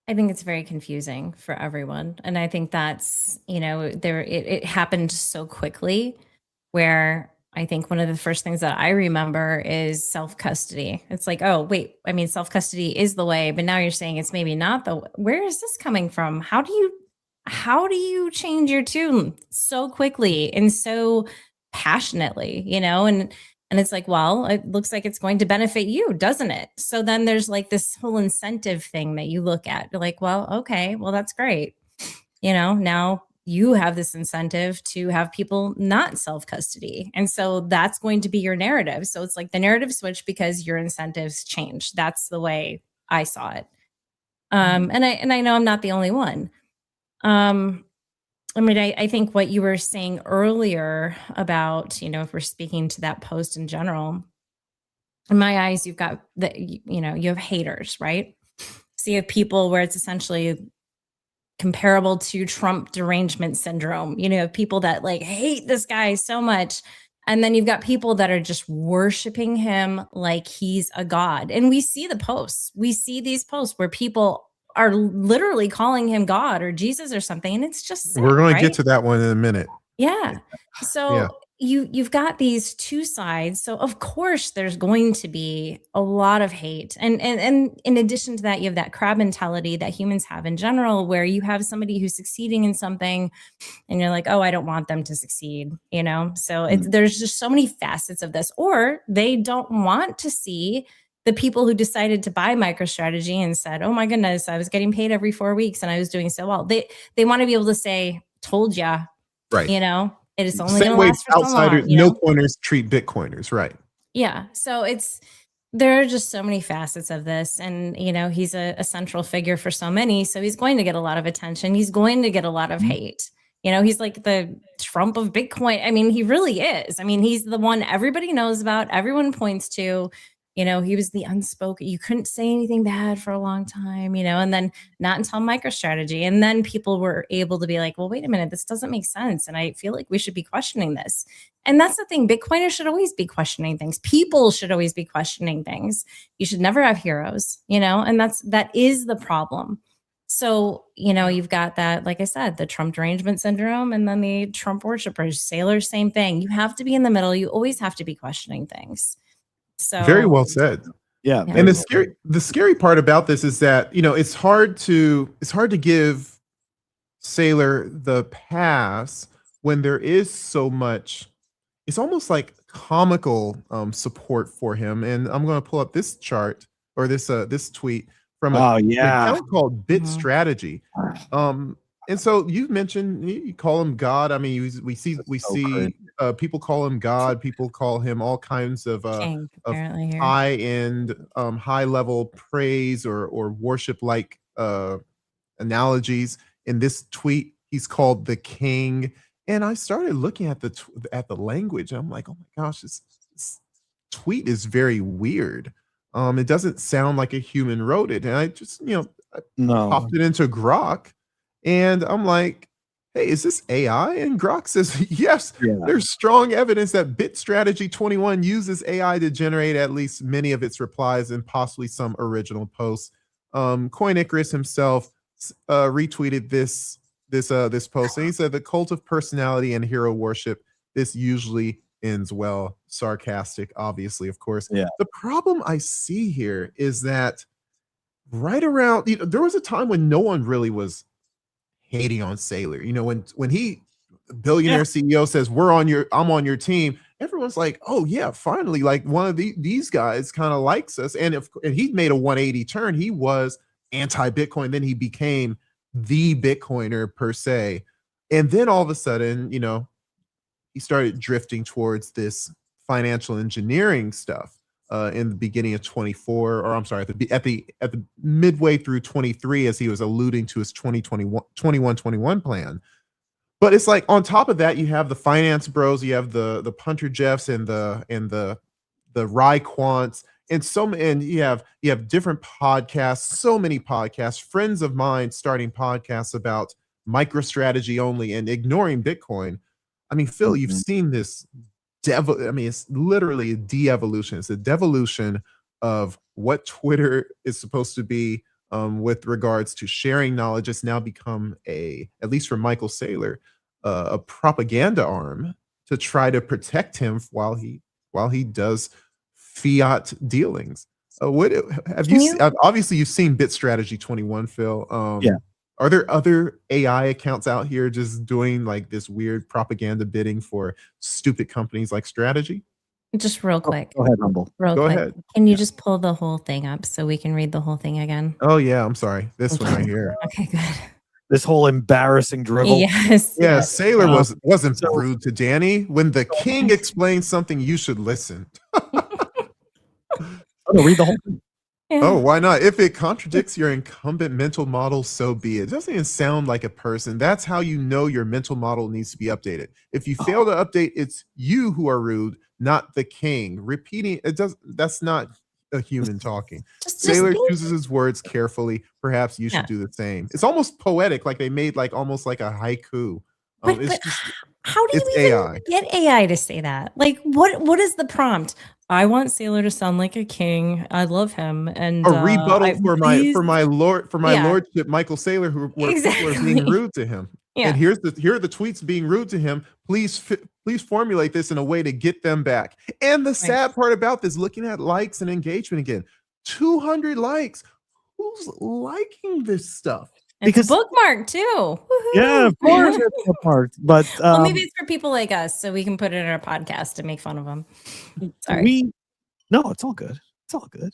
I think it's very confusing for everyone. And I think that's, it happened so quickly, where I think one of the first things that I remember is self-custody. It's like, oh, wait, self-custody is the way, but now you're saying it's maybe not where is this coming from? How do you change your tune so quickly and so passionately, and And it's like, well, it looks like it's going to benefit you, doesn't it? So then there's like this whole incentive thing that you look at. You're like, well, okay, well, that's great. Now you have this incentive to have people not self custody. And so that's going to be your narrative. So it's like the narrative switch because your incentives change. That's the way I saw it. And I know I'm not the only one. I think what you were saying earlier about, if we're speaking to that post in general, in my eyes, you've got you have haters, right? So you have people where it's essentially comparable to Trump derangement syndrome. People that like hate this guy so much. And then you've got people that are just worshiping him like he's a god. And we see the posts. We see these posts where people are literally calling him God or Jesus or something. And it's just sick, we're going right? to get to that one in a minute. Yeah. So you've got these two sides. So of course there's going to be a lot of hate. And in addition to that, you have that crab mentality that humans have in general, where you have somebody who's succeeding in something and you're like, oh, I don't want them to succeed, So there's just so many facets of this. Or they don't want to see the people who decided to buy MicroStrategy and said, oh my goodness, I was getting paid every 4 weeks and I was doing so well. They want to be able to say, told ya, right? It is only Same going to way last for so outsiders, long. no coiners treat Bitcoiners, right? Yeah. So there are just so many facets of this. And, he's a central figure for so many. So he's going to get a lot of attention. He's going to get a lot of hate. He's like the Trump of Bitcoin. I mean, he really is. I mean, he's the one everybody knows about, everyone points to. He was the unspoken, you couldn't say anything bad for a long time, and then not until MicroStrategy. And then people were able to be like, well, wait a minute, this doesn't make sense. And I feel like we should be questioning this. And that's the thing. Bitcoiners should always be questioning things. People should always be questioning things. You should never have heroes, and that is the problem. So, you've got that, like I said, the Trump derangement syndrome, and then the Trump worshipers, Saylor, same thing. You have to be in the middle. You always have to be questioning things. So very well said. Yeah. And the scary part about this is that, it's hard to give Saylor the pass when there is so much, it's almost like comical support for him. And I'm going to pull up this chart or this tweet from an account called Bit Strategy. And so you mentioned you call him God. I mean, we see people call him God. People call him all kinds of high-end, high-level praise or worship-like analogies. In this tweet, he's called the King. And I started looking at the language. And I'm like, oh my gosh, this tweet is very weird. It doesn't sound like a human wrote it. And I just popped it into Grok. And I'm like, hey, is this AI? And Grok says, yes, there's strong evidence that BitStrategy 21 uses AI to generate at least many of its replies and possibly some original posts. Coinicarus himself retweeted this post, and he said, the cult of personality and hero worship, this usually ends well. Sarcastic, obviously, of course. Yeah. The problem I see here is that right around, there was a time when no one really was hating on Saylor. When he, billionaire CEO, says I'm on your team, everyone's like, oh yeah, finally, like one of these guys kind of likes us. And he made a 180 turn. He was anti-Bitcoin, then he became the Bitcoiner per se. And then all of a sudden, he started drifting towards this financial engineering stuff in the beginning of 24, or I'm sorry, at the midway through 23, as he was alluding to his 21 plan. But it's like on top of that, you have the finance bros, you have the punter Jeffs and the Rye Quants, and you have different podcasts, so many podcasts, friends of mine starting podcasts about MicroStrategy only and ignoring Bitcoin. I mean, Phil, you've seen this it's literally a de-evolution. It's a devolution of what Twitter is supposed to be with regards to sharing knowledge. It's now become at least for Michael Saylor, a propaganda arm to try to protect him while he does fiat dealings. What have you? Obviously, you've seen BitStrategy 21, Phil. Are there other AI accounts out here just doing like this weird propaganda bidding for stupid companies like Strategy? Just real quick. Go ahead, Humble. Real Go quick. ahead. Can you just pull the whole thing up so we can read the whole thing again? Oh yeah, I'm sorry. This one right here. Okay, good. This whole embarrassing dribble. Yes. Yeah, yes. Saylor wasn't so- rude to Danny. When the king explains something, you should listen. Oh, no, read the whole thing. Yeah. Oh, why not? If it contradicts your incumbent mental model, so be it. It doesn't even sound like a person. That's how you know your mental model needs to be updated. If you fail to update, it's you who are rude, not the king. Repeating it does. That's not a human talking. Saylor chooses his words carefully. Perhaps you should do the same. It's almost poetic, like they made almost like a haiku. But how do you even get AI to say that? Like, what is the prompt? I want Saylor to sound like a king. I love him, and a rebuttal for my lordship, Michael Saylor, where people are being rude to him. Yeah. And here are the tweets being rude to him. Please formulate this in a way to get them back. And the sad part about this, looking at likes and engagement again, 200 likes. Who's liking this stuff? Because bookmark too. Woo-hoo. Yeah, of course it's bookmarked. But well, maybe it's for people like us, so we can put it in our podcast and make fun of them. Sorry. No, it's all good. It's all good.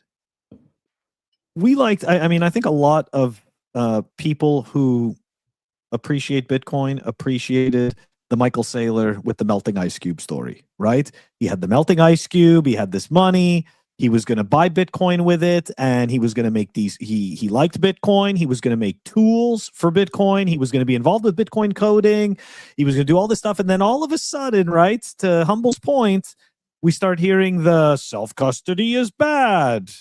We liked. I mean, I think a lot of people who appreciate Bitcoin appreciated the Michael Saylor with the melting ice cube story. Right? He had the melting ice cube. He had this money. He was going to buy Bitcoin with it, and he was going to make these. He liked Bitcoin. He was going to make tools for Bitcoin. He was going to be involved with Bitcoin coding. He was going to do all this stuff, and then all of a sudden, right, to Humble's point, we start hearing the self-custody is bad.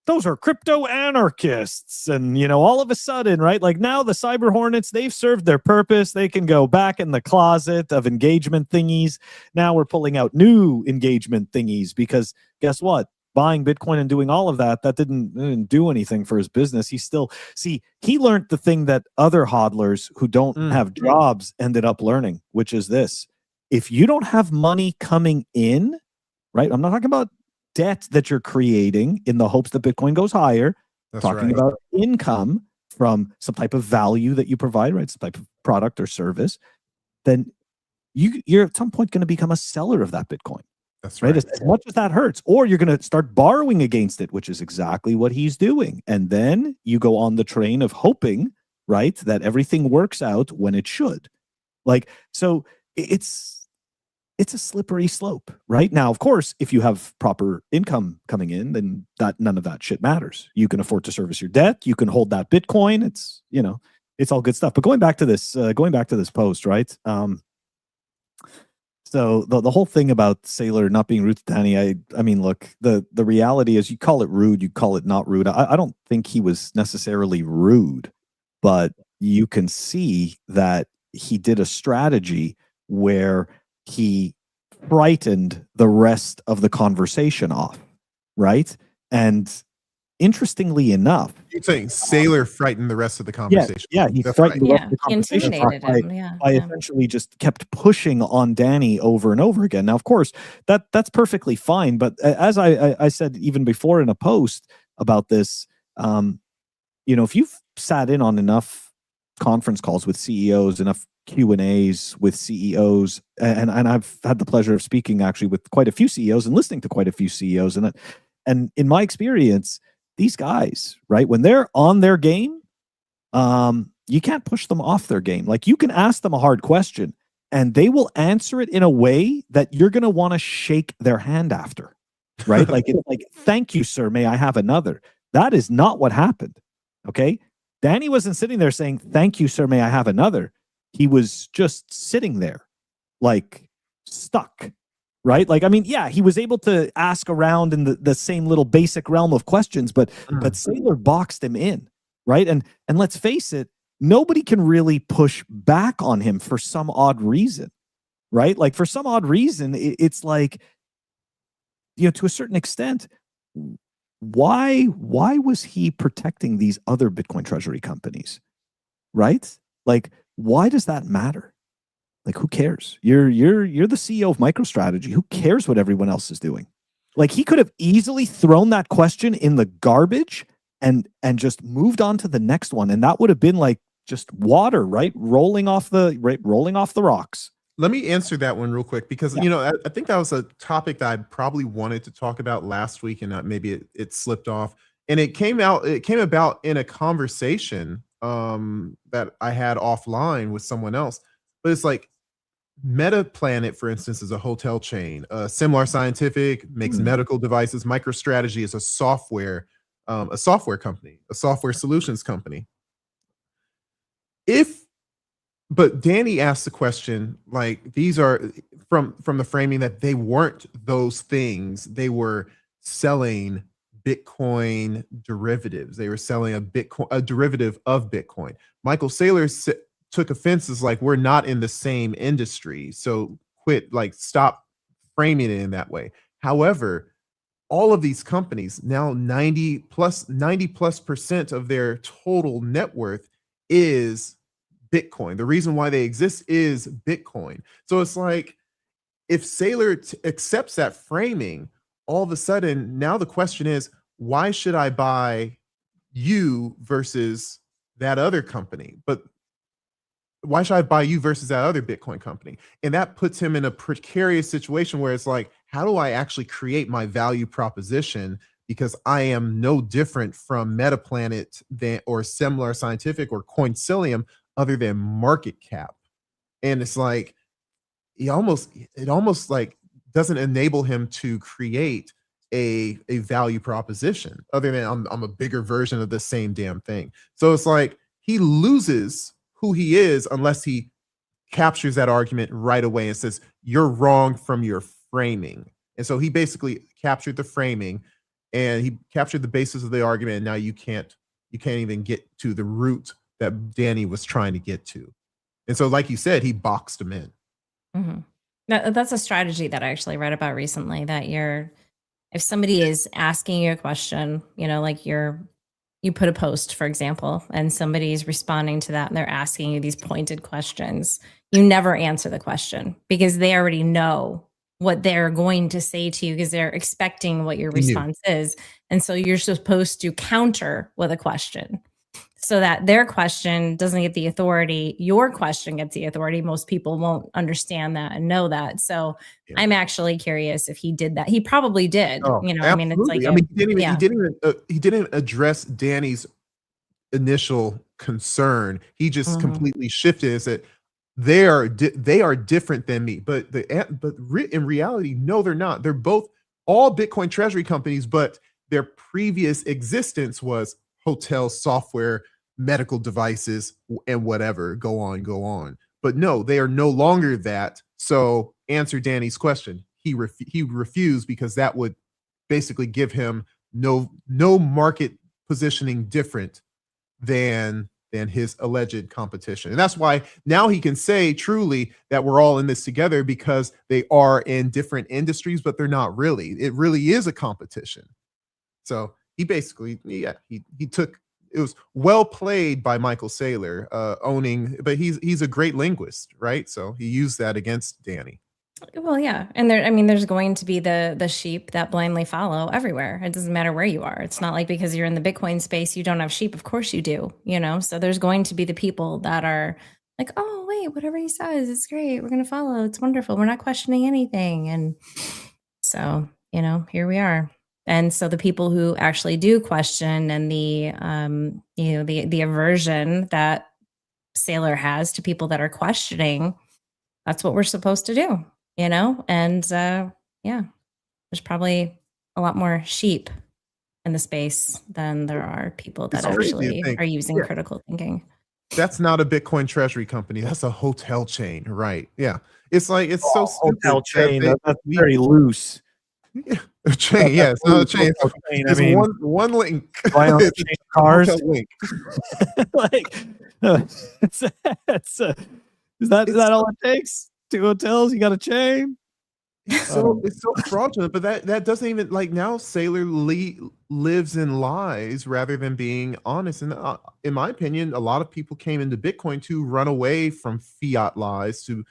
Those are crypto anarchists, and all of a sudden, right? Like now, the cyber hornets, they've served their purpose. They can go back in the closet of engagement thingies. Now we're pulling out new engagement thingies because guess what? Buying Bitcoin and doing all of that didn't do anything for his business. He learned the thing that other hodlers who don't have jobs ended up learning, which is this: if you don't have money coming in, right? I'm not talking about debt that you're creating in the hopes that Bitcoin goes higher. That's talking about income from some type of value that you provide, right? Some type of product or service. Then you're at some point going to become a seller of that Bitcoin. That's right. As much as that hurts, or you're going to start borrowing against it, which is exactly what he's doing. And then you go on the train of hoping, right, that everything works out when it should. So it's a slippery slope, right? Now, of course, if you have proper income coming in, then none of that shit matters. You can afford to service your debt. You can hold that Bitcoin. It's, it's all good stuff. But going back to this post, right? So the whole thing about Saylor not being rude to Danny, I mean, look, the reality is you call it rude, you call it not rude. I don't think he was necessarily rude, but you can see that he did a strategy where he frightened the rest of the conversation off, right? And interestingly enough, you're saying Saylor frightened the rest of the conversation. Yeah, he frightened the rest of the conversation. He intimidated him. I essentially just kept pushing on Danny over and over again. Now, of course, that's perfectly fine. But as I said even before in a post about this, if you've sat in on enough conference calls with CEOs, enough Q&As with CEOs, and I've had the pleasure of speaking actually with quite a few CEOs and listening to quite a few CEOs, and in my experience, these guys, right, when they're on their game, you can't push them off their game. Like, you can ask them a hard question and they will answer it in a way that you're going to want to shake their hand after, right? It's like, thank you, sir, may I have another? That is not what happened. Okay, Danny wasn't sitting there saying, thank you, sir, may I have another? He was just sitting there, stuck, right? He was able to ask around in the same little basic realm of questions, but Saylor boxed him in, right? And let's face it, nobody can really push back on him for some odd reason, right? For some odd reason, it's like, to a certain extent, why was he protecting these other Bitcoin treasury companies, right? Why does that matter? Who cares? You're the CEO of MicroStrategy. Who cares what everyone else is doing? He could have easily thrown that question in the garbage and just moved on to the next one, and that would have been just water, right? Rolling off the rocks. let me answer that one real quick because I think that was a topic that I probably wanted to talk about last week, and maybe it slipped off. And it came about in a conversation that I had offline with someone else. But it's like Meta Planet, for instance, is a hotel chain. Similar Scientific makes medical devices. MicroStrategy is a software company, a software solutions company. But Danny asked the question, like, these are from the framing that they weren't those things. They were selling Bitcoin derivatives. They were selling a derivative of Bitcoin. Michael Saylor took offense as like, we're not in the same industry, so stop framing it in that way. However, all of these companies now 90+% of their total net worth is Bitcoin. The reason why they exist is Bitcoin. So it's like, if Saylor accepts that framing, all of a sudden now the question is, why should I buy you versus that other company? But why should I buy you versus that other Bitcoin company? And that puts him in a precarious situation where it's like, how do I actually create my value proposition? Because I am no different from Metaplanet or Similar Scientific or Coincilium other than market cap. And it's like, it almost like doesn't enable him to create a value proposition other than I'm a bigger version of the same damn thing. So it's like he loses who he is unless he captures that argument right away and says, you're wrong from your framing. And so he basically captured the framing and he captured the basis of the argument. And now you can't even get to the root that Danny was trying to get to. And so, like you said, he boxed him in. Mm-hmm. That's a strategy that I actually read about recently, that if somebody is asking you a question, like you put a post, for example, and somebody's responding to that and they're asking you these pointed questions, you never answer the question because they already know what they're going to say to you because they're expecting what your response is. And so you're supposed to counter with a question so that their question doesn't get the authority. Your question gets the authority. Most people won't understand that and know that. So I'm actually curious if he did that. He probably did. Absolutely. I mean, it's like, he didn't address Danny's initial concern. He just completely shifted and said, they are different than me. But in reality, no, they're not. They're both all Bitcoin treasury companies, but their previous existence was hotel software, medical devices, and whatever. Go on. But no, they are no longer that. So answer Danny's question. He refused because that would basically give him no market positioning different than his alleged competition. And that's why now he can say truly that we're all in this together because they are in different industries, but they're not really. It really is a competition. So he basically, he took, it was well played by Michael Saylor, but he's a great linguist, right? So he used that against Danny. Well, yeah. And there's going to be the sheep that blindly follow everywhere. It doesn't matter where you are. It's not like because you're in the Bitcoin space, you don't have sheep. Of course you do, So there's going to be the people that are like, oh, wait, whatever he says, it's great. We're going to follow. It's wonderful. We're not questioning anything. And so, here we are. And so the people who actually do question and the aversion that Saylor has to people that are questioning, that's what we're supposed to do. And there's probably a lot more sheep in the space than there are people that actually are using critical thinking. That's not a Bitcoin treasury company. That's a hotel chain, right? Yeah. It's like, it's so stupid. Hotel chain. That's very loose. Yeah. A chain, yeah. It's not a chain. It's one link. Why don't change cars? Link. Is that all it takes? 2 hotels, you got a chain. It's so fraudulent, but that doesn't even, like, now Saylor lives in lies rather than being honest. And in my opinion, a lot of people came into Bitcoin to run away from fiat lies, to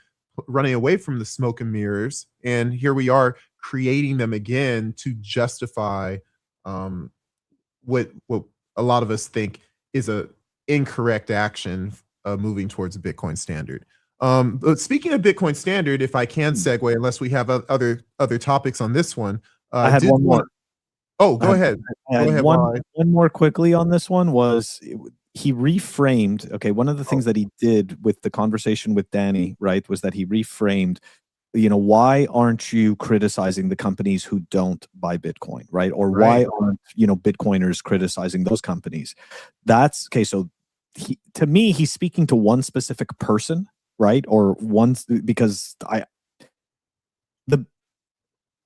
running away from the smoke and mirrors, and here we are creating them again to justify what a lot of us think is a incorrect action moving towards a Bitcoin standard. But speaking of Bitcoin Standard, if I can segue, unless we have other topics on this one, I had one more. Oh, go ahead. Go ahead. One more quickly on this one was he reframed. Okay, one of the things that he did with the conversation with Danny, right, was that he reframed. Why aren't you criticizing the companies who don't buy Bitcoin, right? Or why aren't Bitcoiners criticizing those companies? That's okay. So to me, he's speaking to one specific person, right? Or because the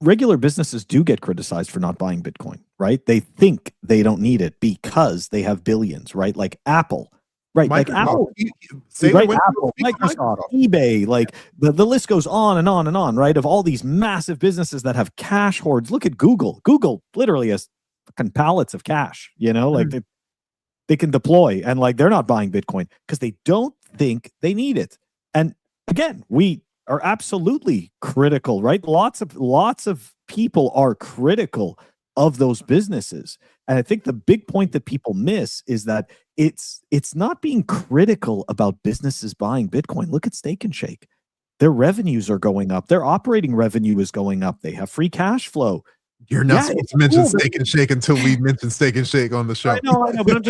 regular businesses do get criticized for not buying Bitcoin, right? They think they don't need it because they have billions, right? Like Apple, right? Like Apple, Microsoft, eBay, like the list goes on and on and on, right? Of all these massive businesses that have cash hoards. Look at Google. Google literally has fucking pallets of cash, like they can deploy, and like they're not buying Bitcoin because they don't think they need it. And again, we are absolutely critical, right? Lots of people are critical of those businesses. And I think the big point that people miss is that it's not being critical about businesses buying Bitcoin. Look at Steak and Shake. Their revenues are going up. Their operating revenue is going up. They have free cash flow. You're not supposed to mention Steak and Shake until we mention Steak and Shake on the show. I know, but I'm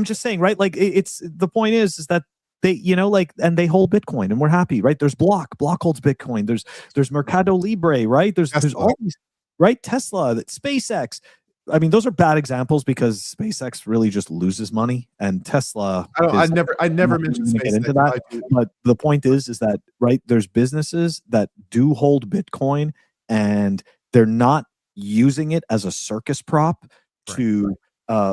just saying, right? Like it's the point is that they, and they hold Bitcoin, and we're happy, right? There's Block holds Bitcoin. There's Mercado Libre, right? There's all these, right? Tesla, SpaceX. I mean, those are bad examples because SpaceX really just loses money, and Tesla. I never mentioned SpaceX. Get into that, but the point is that, right? There's businesses that do hold Bitcoin, and they're not using it as a circus prop to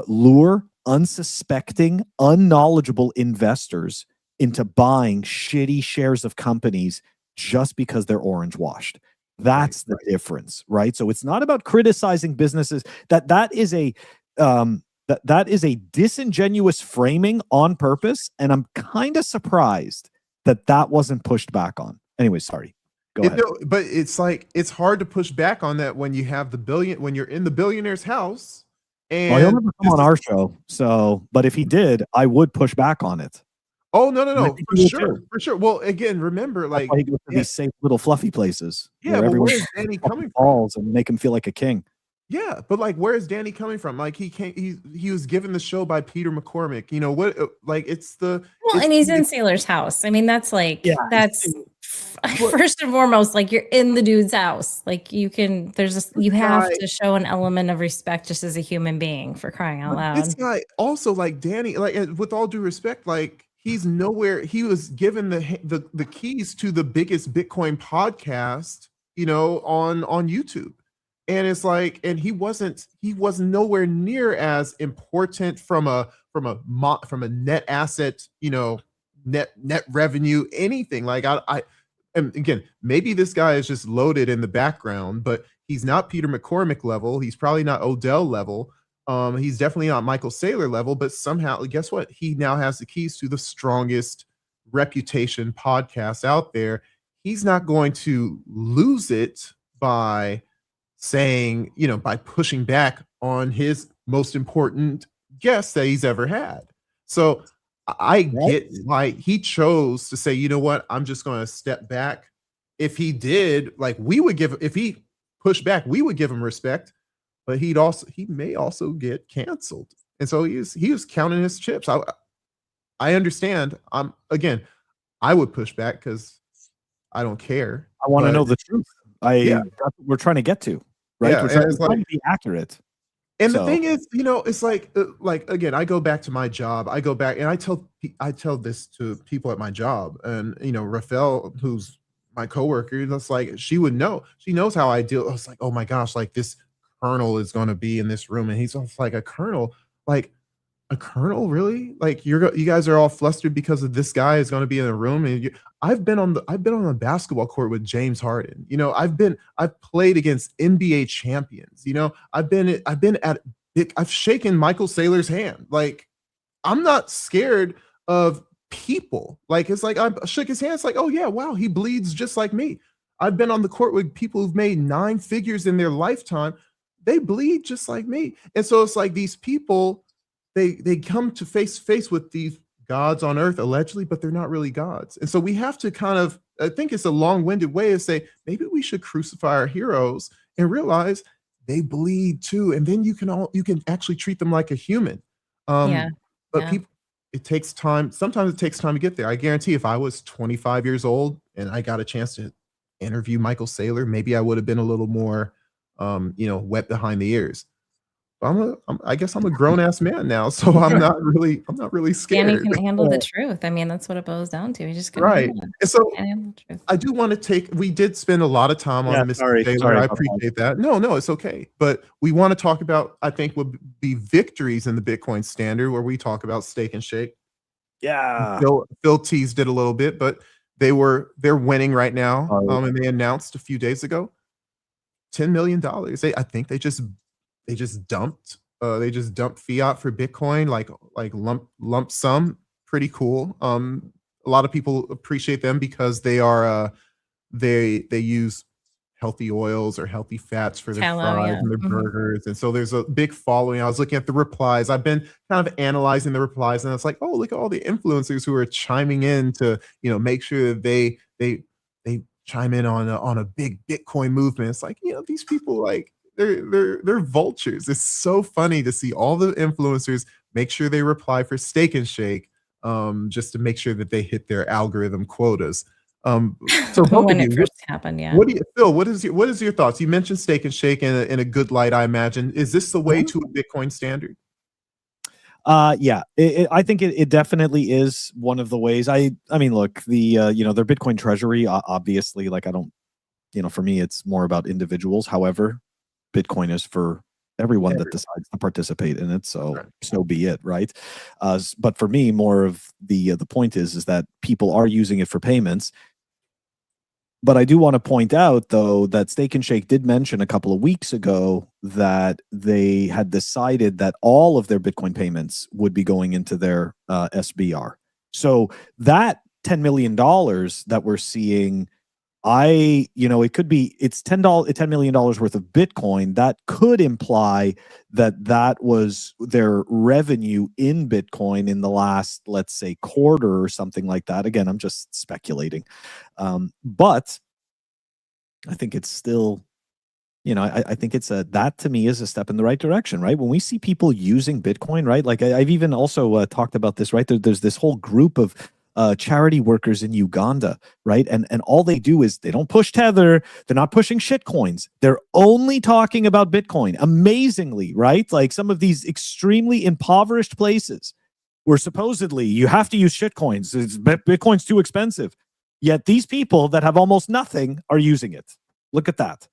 lure unsuspecting, unknowledgeable investors into buying shitty shares of companies just because they're orange washed. That's the difference, right? So it's not about criticizing businesses. That is a disingenuous framing on purpose, and I'm kind of surprised that wasn't pushed back on. Anyway, sorry. Go ahead. But it's like it's hard to push back on that when you have when you're in the billionaire's house. And he'll never come on our show. So, but if he did, I would push back on it. Oh, no, for sure. Well, again, remember, like, he goes to these safe little fluffy places. Yeah, where where's Danny coming from? Balls and make him feel like a king. Yeah, but like, where's Danny coming from? Like, he was given the show by Peter McCormick. You know what? Like, and he's in Saylor's house. I mean, that's like that's first and foremost, like you're in the dude's house. Like you have to show an element of respect just as a human being, for crying out loud. This guy also, like Danny, like with all due respect, like he's nowhere. He was given the keys to the biggest Bitcoin podcast, on YouTube. And it's like, and he wasn't nowhere near as important from a net asset, net revenue, anything. Like and again, maybe this guy is just loaded in the background, but he's not Peter McCormick level. He's probably not Odell level. He's definitely not Michael Saylor level, but somehow, guess what? He now has the keys to the strongest reputation podcast out there. He's not going to lose it by saying, by pushing back on his most important guest that he's ever had. So I get why he chose to say, you know what, I'm just going to step back. If he did, like, if he pushed back, we would give him respect, but he may also get canceled. And so he was counting his chips. I understand. I would push back because I don't care. I want to know the truth. That's what we're trying to get to. Right, yeah, we're trying to be accurate. And the thing is, it's like again, I go back to my job. I go back and I tell this to people at my job, and Rafael, who's my coworker, that's like, she would know. She knows how I deal. I was like, oh my gosh, like this colonel is going to be in this room, and he's like, a colonel, like a colonel, really? Like you guys are all flustered because of this guy is going to be in the room, and I've been on the basketball court with James Harden. I've played against NBA champions. I've shaken Michael Saylor's hand. Like, I'm not scared of people. Like, it's like I shook his hand. It's like, oh yeah, wow, he bleeds just like me. I've been on the court with people who've made 9 figures in their lifetime. They bleed just like me. And so it's like these people, they come to face with these gods on earth allegedly, but they're not really gods. And so we have to kind of, I think it's a long-winded way to say maybe we should crucify our heroes and realize they bleed too, and then you can actually treat them like a human. Yeah. But Yeah. people, it takes time. Sometimes it takes time to get there. I guarantee if I was 25 years old and I got a chance to interview Michael Saylor, maybe I would have been a little more, wet behind the ears. I guess I'm a grown ass man now, so I'm not really And scared. you can handle the truth. I mean, that's what it boils down to. You just gotta Right. handle it. And so Can't handle the truth. I do want to we did spend a lot of time Yeah, on Mr. sorry Taylor. I about that. appreciate that. No, it's okay. But we want to talk about, I think, would be victories in the Bitcoin standard, where we talk about Steak and Shake. Yeah. Phil teased it a little bit, but they're winning right now. Oh. And they announced a few days ago $10 million. I think they just dumped fiat for Bitcoin, like lump sum. Pretty cool. A lot of people appreciate them because they are they use healthy oils or healthy fats for their Tallow, fries yeah. and their burgers. And so there's a big following. I was looking at the replies. I've been kind of analyzing the replies, and it's like, oh, look at all the influencers who are chiming in to, make sure that they chime in on a big Bitcoin movement. It's like, these people, like, they're vultures. It's so funny to see all the influencers make sure they reply for Steak and Shake, just to make sure that they hit their algorithm quotas. So When it first happened, yeah. Phil, what is your thoughts? You mentioned Steak and Shake in a good light, I imagine. Is this the way to a Bitcoin standard? Yeah, I think it definitely is one of the ways. I mean, look, their Bitcoin treasury, obviously, like, I don't, for me, it's more about individuals. However, Bitcoin is for everyone that decides to participate in it. So be it, right? But for me, more of the point is that people are using it for payments. But I do want to point out, though, that Steak and Shake did mention a couple of weeks ago that they had decided that all of their Bitcoin payments would be going into their SBR. So that $10 million that we're seeing, it could be, it's $10 million worth of Bitcoin. That could imply that was their revenue in Bitcoin in the last, let's say, quarter or something like that. Again, I'm just speculating. But I think it's still, I think it's that to me is a step in the right direction, right? When we see people using Bitcoin, right? Like I've even also talked about this, right? There's this whole group of charity workers in Uganda, right? And all they do is they don't push Tether. They're not pushing shit coins. They're only talking about Bitcoin. Amazingly, right? Like some of these extremely impoverished places where supposedly you have to use shit coins. Bitcoin's too expensive. Yet these people that have almost nothing are using it. Look at that.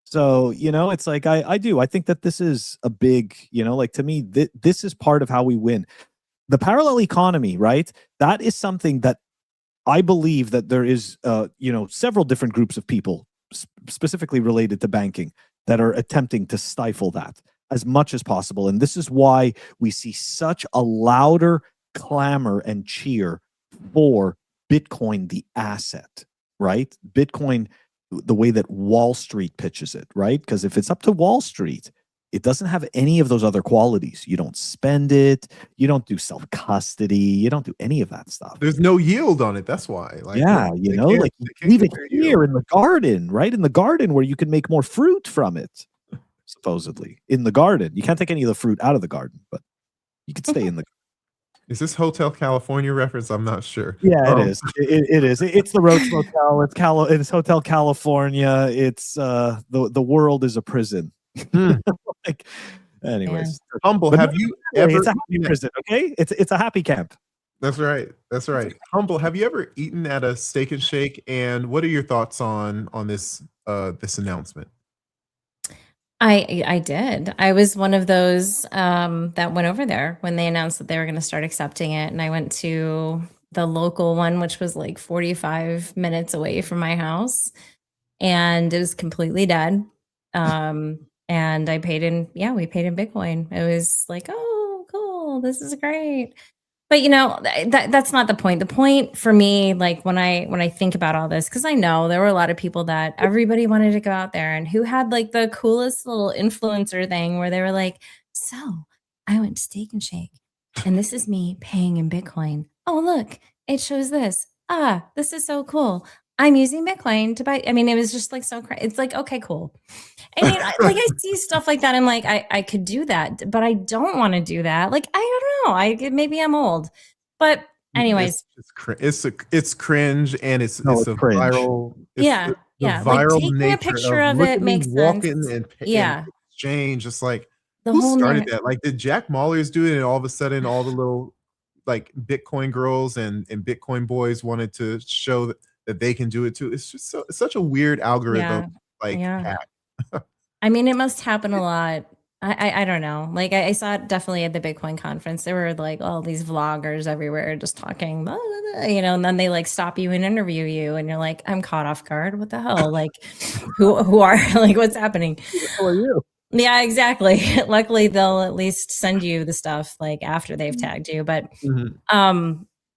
So, it's like, I think that this is a big, like, to me, this is part of how we win. The parallel economy, right? That is something that I believe that there is, several different groups of people specifically related to banking that are attempting to stifle that as much as possible. And this is why we see such a louder clamor and cheer for Bitcoin, the asset, right? Bitcoin, the way that Wall Street pitches it, right? Because if it's up to Wall Street, it doesn't have any of those other qualities. You don't spend it. You don't do self-custody. You don't do any of that stuff. There's no yield on it. That's why. Like, yeah, you leave it here in the garden, right? In the garden where you can make more fruit from it, supposedly. In the garden. You can't take any of the fruit out of the garden, but you can stay in the garden. Is this Hotel California reference? I'm not sure. Yeah, it is. It is. It's the Roach Motel. It's Hotel California. It's the world is a prison. Like, anyways, Humble. Have you ever? It's a happy prison. Okay, it's a happy camp. That's right. That's right. Humble. Have you ever eaten at a Steak and Shake? And what are your thoughts on this this announcement? I did. I was one of those that went over there when they announced that they were going to start accepting it. And I went to the local one, which was like 45 minutes away from my house. And it was completely dead. And we paid in Bitcoin. It was like, oh, cool. This is great. But that's not the point. The point for me, like when I think about all this, because I know there were a lot of people that everybody wanted to go out there and who had like the coolest little influencer thing where they were like, so I went to Steak and Shake and this is me paying in Bitcoin. oh, look, it shows this. This is so cool. I'm using Bitcoin to buy. I mean, it was just like so crazy. It's like, okay, cool. I mean, I see stuff like that. I'm like, I could do that, but I don't want to do that. Like, I don't know. Maybe I'm old, but anyways, it's cringe, and it's a cringe. viral. Yeah. The Like viral taking a nature picture of of look it at me makes walking sense. and Yeah. exchange. It's like, The who whole started that? Like, did Jack Mallers do it, and all of a sudden all the little like Bitcoin girls and Bitcoin boys wanted to show that they can do it too? It's just it's such a weird algorithm Yeah. hack. I mean, it must happen a lot. I don't know. Like I saw it definitely at the Bitcoin conference. There were like all these vloggers everywhere just talking, blah, blah, blah, you know, and then they like stop you and interview you, and you're like, I'm caught off guard. What the hell? Like, who are like, what's happening? Who are you? Yeah, exactly. Luckily, they'll at least send you the stuff like after they've tagged you. But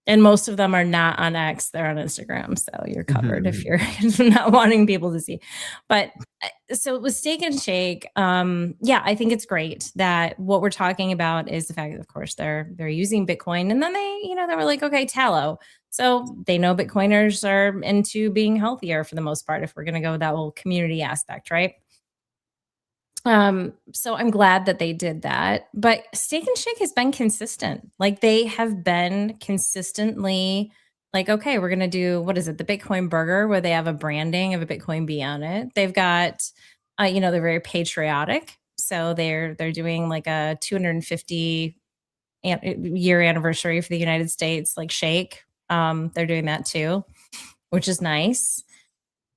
and most of them are not on X, they're on Instagram. So you're covered if you're not wanting people to see. But so it was Steak and Shake. Yeah, I think it's great that what we're talking about is the fact that, of course, they're using Bitcoin. And then they were like, okay, tallow. So they know Bitcoiners are into being healthier for the most part, if we're going to go with that whole community aspect, right? So I'm glad that they did that, but Steak and Shake has been consistent. Like they have been consistently like, okay, we're going to do, what is it? The Bitcoin burger, where they have a branding of a Bitcoin bee on it. They've got, they're very patriotic. So they're doing like a 250 year anniversary for the United States, like shake. They're doing that too, which is nice.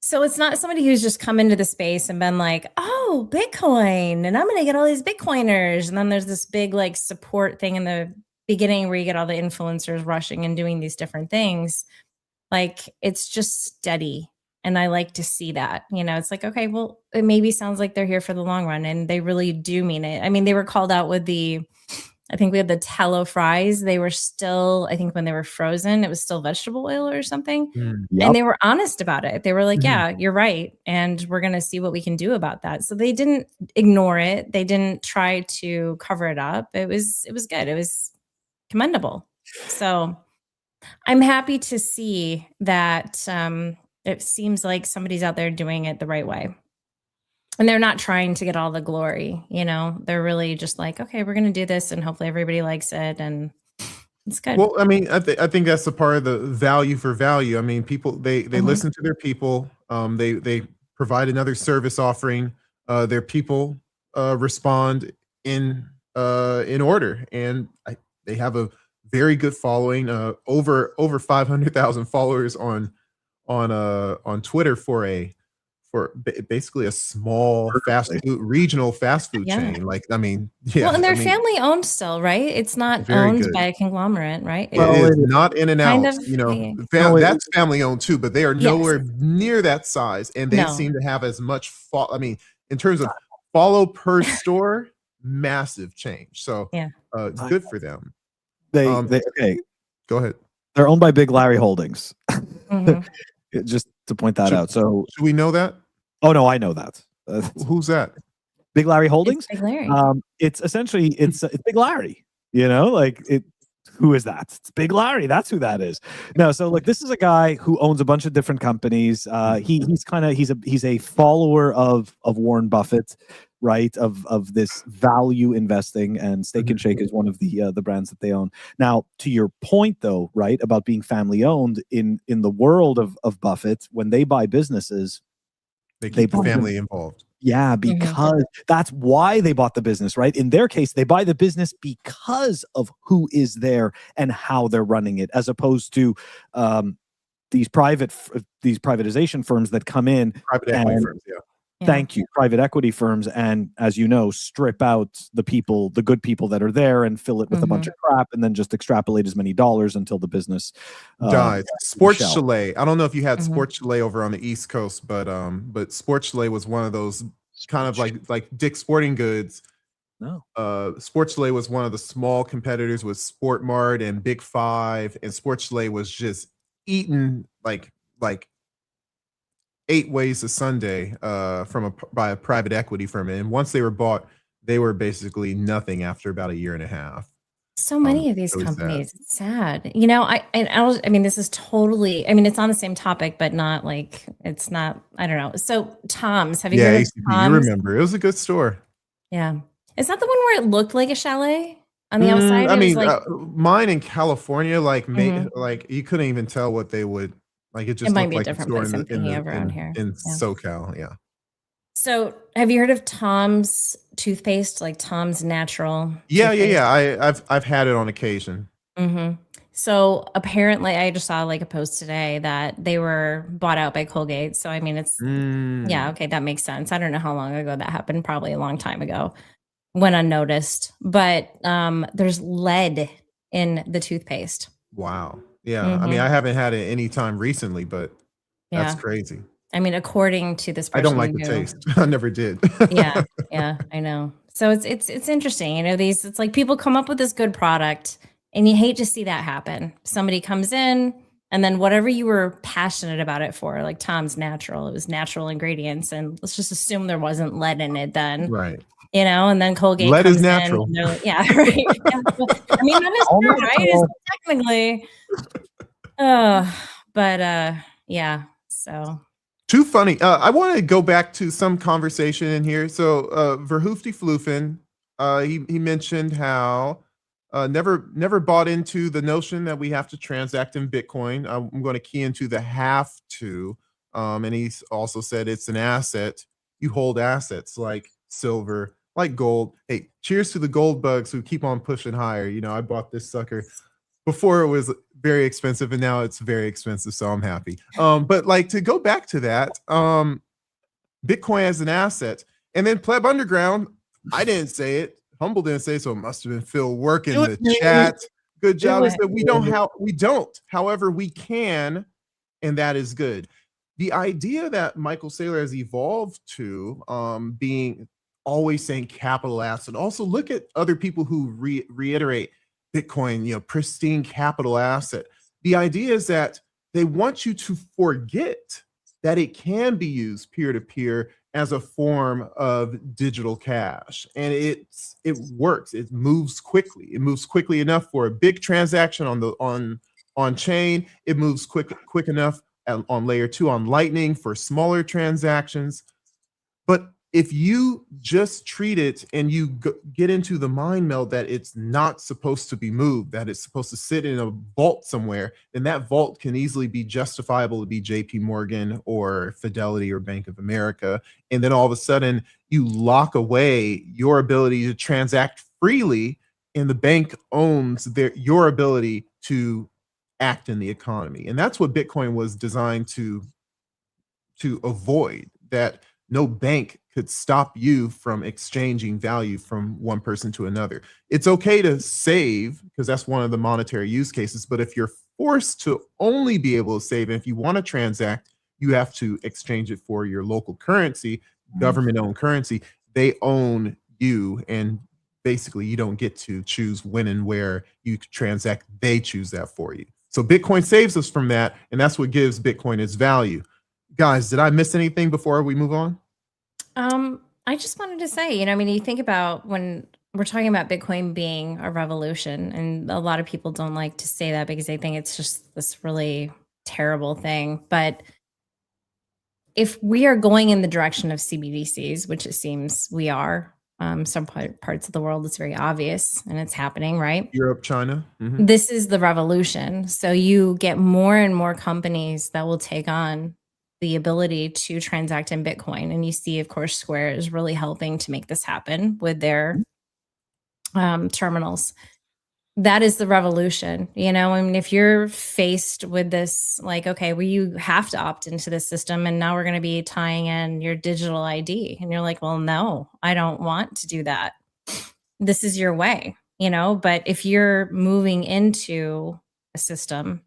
So it's not somebody who's just come into the space and been like, oh, Bitcoin, and I'm going to get all these Bitcoiners. And then there's this big like support thing in the beginning where you get all the influencers rushing and doing these different things. Like it's just steady. And I like to see that, it's like, okay, well, it maybe sounds like they're here for the long run, and they really do mean it. I mean, they were called out with I think we had the tallow fries. They were still, I think when they were frozen, it was still vegetable oil or something. Yep. And they were honest about it. They were like, yeah, you're right. And we're going to see what we can do about that. So they didn't ignore it. They didn't try to cover it up. It was good. It was commendable. So I'm happy to see that it seems like somebody's out there doing it the right way. And they're not trying to get all the glory, they're really just like, okay, we're going to do this and hopefully everybody likes it. And it's good. Well, I mean, I think that's a part of the value for value. I mean, people, they listen to their people. They provide another service offering. Their people respond in order. And they have a very good following, over 500,000 followers on Twitter for basically a small regional fast food chain. Like, I mean, yeah. Well, and they're family owned still, right? It's not owned by a conglomerate, right? It is not in and out. That's family owned too, but they are nowhere near that size, and they seem to have as much. I mean, in terms of follow per store, massive change. So, good for them. Okay. Go ahead. They're owned by Big Larry Holdings. Just to point that out. So should we know that? Oh no, I know that. Who's that? Big Larry Holdings. It's Big Larry. It's essentially it's Big Larry. Who is that? It's Big Larry. That's who that is. No, so like this is a guy who owns a bunch of different companies. He's a follower of Warren Buffett, right? Of this value investing, and Steak and Shake is one of the brands that they own. Now, to your point though, right, about being family owned in the world of Buffett, when they buy businesses, they keep the family involved. Yeah, because that's why they bought the business, right? In their case, they buy the business because of who is there and how they're running it, as opposed to these privatization firms that come in. Private equity firms, Thank you. Private equity firms, and as you know, strip out the good people that are there and fill it with a bunch of crap, and then just extrapolate as many dollars until the business dies. Sports Chalet. I don't know if you had Sports Chalet over on the East Coast, but Sports Chalet was one of those kind of like Dick's Sporting Goods. No. Sports Chalet was one of the small competitors with Sport Mart and Big Five, and Sports Chalet was just eaten like 8 ways a Sunday by a private equity firm. And once they were bought, they were basically nothing after about a year and a half. So many of these really companies, it's sad. You know, I mean, this is totally, I mean, it's on the same topic, but not like, it's not, I don't know. So Tom's, have you Yeah, heard of ACP, you Tom's? remember. It was a good store. Yeah. Is that the one where it looked like a chalet on the outside? I It was mean, like, mine in California, like Mhm. like you couldn't even tell what they would like. It It just might looked be a like a different store place I'm thinking of around here. in Yeah. SoCal. Yeah. So have you heard of Tom's toothpaste, like Tom's natural Yeah. toothpaste? I've had it on occasion. Mm-hmm. So apparently I just saw like a post today that they were bought out by Colgate. So I mean, it's, yeah, okay, that makes sense. I don't know how long ago that happened, probably a long time ago, went unnoticed. But there's lead in the toothpaste. Wow. Yeah. I mean, I haven't had it any time recently, but that's Yeah. crazy. I mean, according to this I person don't like the who- taste. I never did. yeah, I know. So it's interesting, you know, it's like people come up with this good product and you hate to see that happen. Somebody comes in and then whatever you were passionate about it for, like Tom's natural, it was natural ingredients, and let's just assume there wasn't lead in it then. Right. You know, and then Colgate Lead comes is natural. in. And they're like, yeah, right. Yeah. I mean, that is true, right? It's technically. But yeah. So Too funny. I want to go back to some conversation in here. So Verhoofdy Floofin, he mentioned how never bought into the notion that we have to transact in Bitcoin. I'm going to key into the have to. And he's also said it's an asset. You hold assets like silver, like gold. Hey, cheers to the gold bugs who keep on pushing higher. You know, I bought this sucker before it was very expensive, and now it's very expensive, so I'm happy. But like, to go back to that, Bitcoin as an asset, and then Pleb Underground, I didn't say it, Humble didn't say it, so it must have been Phil working the chat. Good job. Is that we don't. However, we can, and that is good. The idea that Michael Saylor has evolved to being always saying capital asset. Also, look at other people who reiterate Bitcoin, you know, pristine capital asset. The idea is that they want you to forget that it can be used peer-to-peer as a form of digital cash. And it works. It moves quickly. It moves quickly enough for a big transaction on chain. It moves quick enough on layer 2 on Lightning for smaller transactions. But if you just treat it and you get into the mind meld that it's not supposed to be moved, that it's supposed to sit in a vault somewhere, then that vault can easily be justifiable to be JP Morgan or Fidelity or Bank of America. And then all of a sudden you lock away your ability to transact freely, and the bank owns your ability to act in the economy. And that's what Bitcoin was designed to avoid, that no bank could stop you from exchanging value from one person to another. It's okay to save because that's one of the monetary use cases. But if you're forced to only be able to save, and if you want to transact, you have to exchange it for your local currency, government-owned currency. They own you, and basically you don't get to choose when and where you transact. They choose that for you. So Bitcoin saves us from that, and that's what gives Bitcoin its value. Guys, did I miss anything before we move on? I just wanted to say, you know, I mean, you think about when we're talking about Bitcoin being a revolution, and a lot of people don't like to say that because they think it's just this really terrible thing. But if we are going in the direction of CBDCs, which it seems we are, some parts of the world, it's very obvious and it's happening, right? Europe, China. This is the revolution. So you get more and more companies that will take on the ability to transact in Bitcoin. And you see, of course, Square is really helping to make this happen with their terminals. That is the revolution. You know, I mean, if you're faced with this, like, okay, well, you have to opt into this system, and now we're going to be tying in your digital ID. And you're like, well, no, I don't want to do that. This is your way, you know, but if you're moving into a system,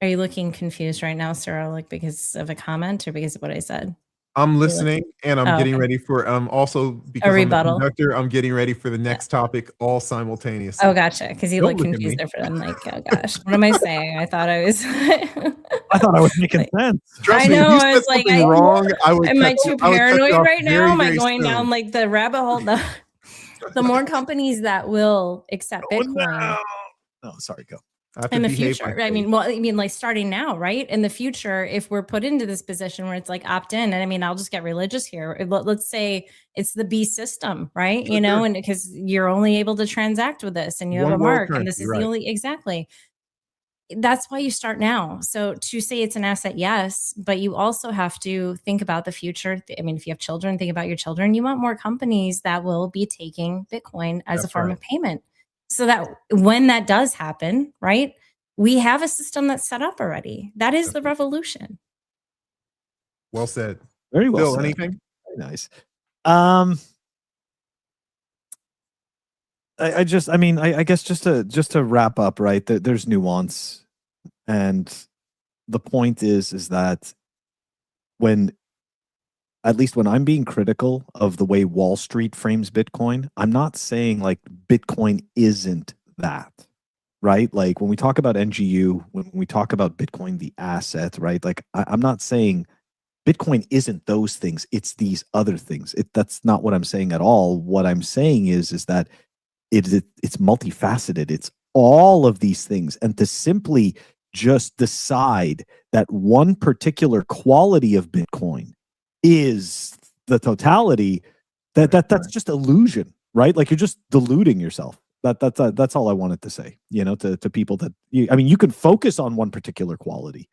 are you looking confused right now, Sarah, like because of a comment or because of what I said? I'm listening, and I'm getting ready for also because I'm the conductor, I'm getting ready for the next topic all simultaneously. Oh, gotcha. Because you look confused there for I'm like, oh gosh, what am I saying? I thought I was I thought I was making sense. Trust me, I know, if you I was said like, wrong, I would am I too paranoid right now? Am I very going soon. down like the rabbit hole? No. the more companies that will accept Bitcoin. No, sorry, go. In the future, I mean, like starting now, right? In the future, if we're put into this position where it's like opt in, and I mean, I'll just get religious here. Let's say it's the B system, right? Sure, you know, and because you're only able to transact with this and you have a mark, and this is the only, exactly. That's why you start now. So to say it's an asset, yes, but you also have to think about the future. I mean, if you have children, think about your children. You want more companies that will be taking Bitcoin as a form of payment. So that when that does happen, right, we have a system that's set up already. That is the revolution. Well said. Very well Bill, said. anything? Very nice. I guess just to wrap up, right? There's nuance, and the point is that at least when I'm being critical of the way Wall Street frames Bitcoin, I'm not saying like Bitcoin isn't that, right? Like when we talk about NGU, when we talk about Bitcoin, the asset, right? Like I'm not saying Bitcoin isn't those things. It's these other things. That's not what I'm saying at all. What I'm saying is that it's multifaceted. It's all of these things. And to simply just decide that one particular quality of Bitcoin is the totality, that's just illusion, right? Like you're just deluding yourself. That's all I wanted to say, to people that you can focus on one particular quality,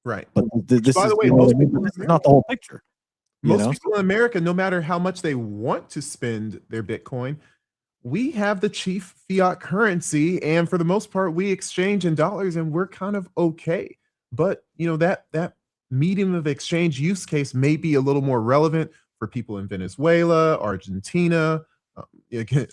right? But this by is, the way, this is not the whole picture. Most people in America, no matter how much they want to spend their Bitcoin, we have the chief fiat currency, and for the most part, we exchange in dollars, and we're kind of okay. But that medium of exchange use case may be a little more relevant for people in Venezuela, Argentina.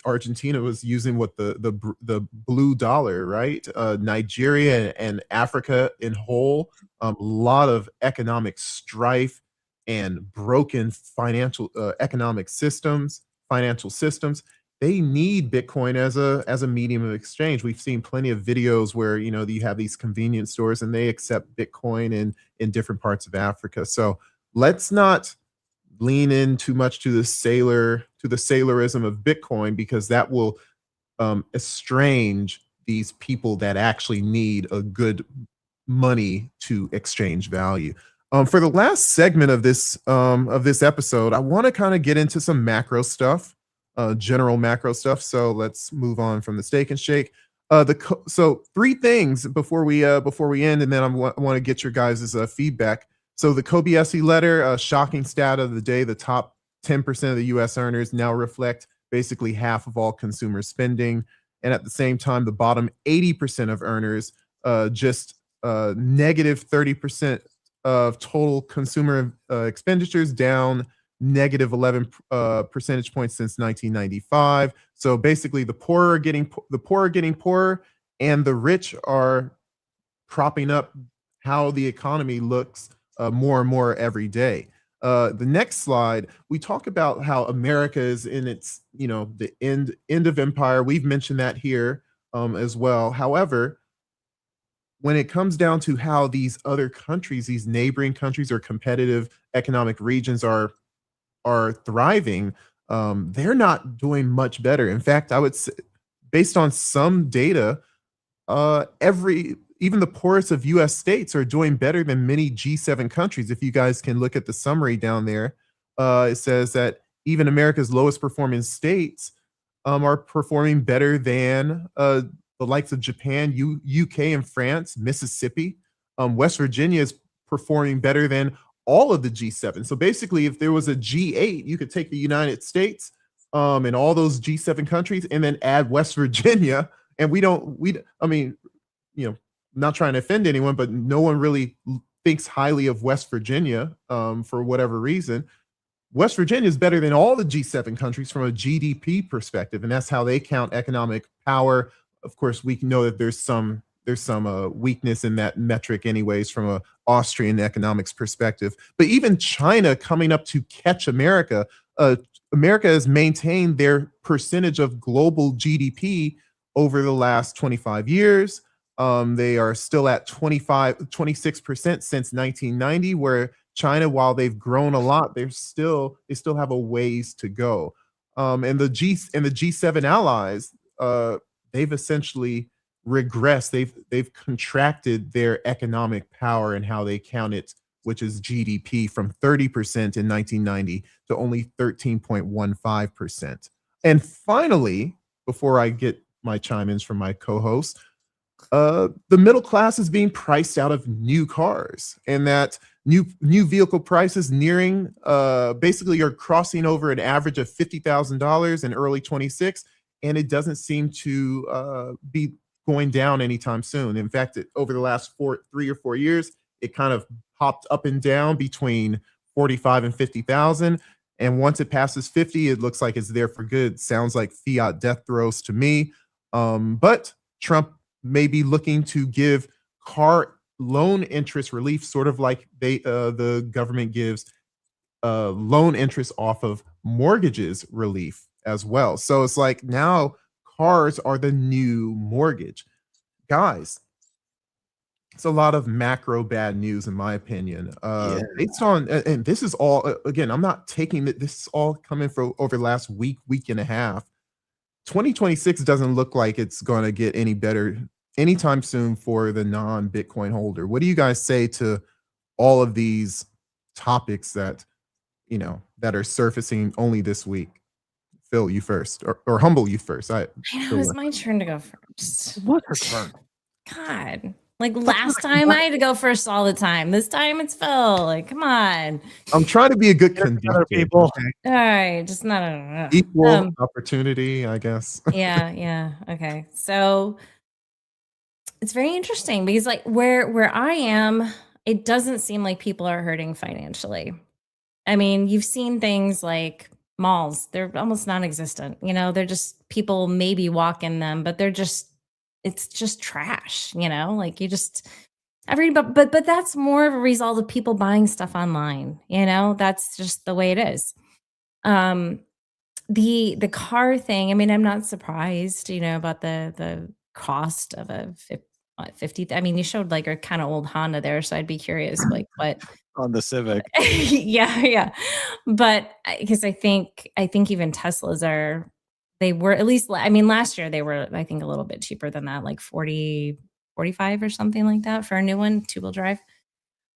Argentina was using the blue dollar, right? Nigeria and Africa in whole, a lot of economic strife and broken economic systems, financial systems. They need Bitcoin as a medium of exchange. We've seen plenty of videos where you have these convenience stores and they accept Bitcoin in different parts of Africa. So let's not lean in too much to the Saylorism of Bitcoin, because that will estrange these people that actually need a good money to exchange value. For the last segment of this episode, I want to kind of get into some macro stuff. General macro stuff. So let's move on from the Steak and Shake. So three things before we end, and then I want to get your guys' feedback. So the Kobayashi letter, shocking stat of the day: the top 10% of the U.S. earners now reflect basically half of all consumer spending, and at the same time, the bottom 80% of earners just negative 30% of total consumer expenditures, down negative 11 percentage points since 1995. So basically, the poor are getting poorer, and the rich are propping up how the economy looks more and more every day. The next slide, we talk about how America is in its the end of empire. We've mentioned that here as well. However, when it comes down to how these other countries, these neighboring countries or competitive economic regions are thriving, they're not doing much better. In fact, I would say, based on some data, even the poorest of U.S. states are doing better than many G7 countries. If you guys can look at the summary down there, it says that even America's lowest performing states are performing better than the likes of Japan, UK, and France. Mississippi, West Virginia is performing better than all of the G7. So basically, if there was a G8, you could take the United States and all those G7 countries and then add West Virginia. And not trying to offend anyone, but no one really thinks highly of West Virginia for whatever reason. West Virginia is better than all the G7 countries from a GDP perspective, and that's how they count economic power. Of course, we know that there's some weakness in that metric anyways from a Austrian economics perspective. But even China coming up to catch America, America has maintained their percentage of global GDP over the last 25 years. They are still at 26% since 1990, where China, while they've grown a lot, they still have a ways to go. And the G7 allies, they've essentially regressed. They've contracted their economic power and how they count it, which is GDP, from 30% in 1990 to only 13.15%. And finally, before I get my chime-ins from my co-host, the middle class is being priced out of new cars, and that new vehicle prices nearing basically you're crossing over an average of $50,000 in early 26, and it doesn't seem to be going down anytime soon. In fact, over the last 3 or 4 years, it kind of hopped up and down between 45 and 50,000. And once it passes 50, it looks like it's there for good. Sounds like fiat death throes to me. But Trump may be looking to give car loan interest relief, sort of like the government gives loan interest off of mortgages relief as well. So it's like now cars are the new mortgage. Guys, it's a lot of macro bad news, in my opinion. Based on, and this is all, again, I'm not taking it, this is all coming from over the last week and a half. 2026 doesn't look like it's going to get any better anytime soon for the non-Bitcoin holder. What do you guys say to all of these topics that, that are surfacing only this week? Phil, you first, or Humble, you first. I know, it's my turn to go first. What her turn? God. Like last time I had to go first all the time. This time it's Phil. Like, come on. I'm trying to be a good conductor, people. Okay? All right, just not equal opportunity, I guess. Yeah. Okay. So it's very interesting because like where I am, it doesn't seem like people are hurting financially. I mean, you've seen things like malls, they're almost non-existent. They're just people maybe walk in them, but it's just trash, like you just but that's more of a result of people buying stuff online. That's just the way it is. The car thing, I mean, I'm not surprised, about the cost of a 50. I mean, you showed like a kind of old Honda there, so I'd be curious, like what on the Civic. yeah. But because I think even Teslas they were, at least, I mean, last year they were, I think, a little bit cheaper than that, like 40, 45 or something like that for a new one, 2-wheel drive.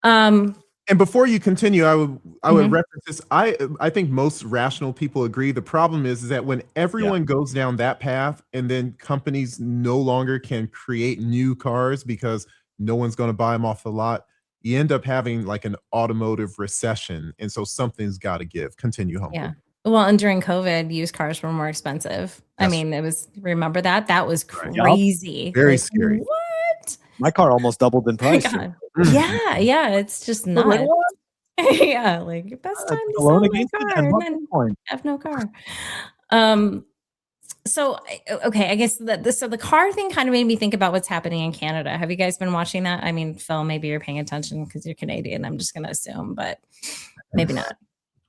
And before you continue, I would reference this. I think most rational people agree. The problem is that when everyone goes down that path, and then companies no longer can create new cars because no one's going to buy them off the lot, you end up having like an automotive recession. And so something's got to give. Continue, Humble. Yeah. Well, and during COVID, used cars were more expensive. Yes. I mean, remember that? That was crazy. Very scary. What? My car almost doubled in price. Yeah. It's just nuts. Yeah, like best time to sell my car and then have no car. So, okay, I guess so the car thing kind of made me think about what's happening in Canada. Have you guys been watching that? I mean, Phil, maybe you're paying attention because you're Canadian. I'm just going to assume, but maybe not.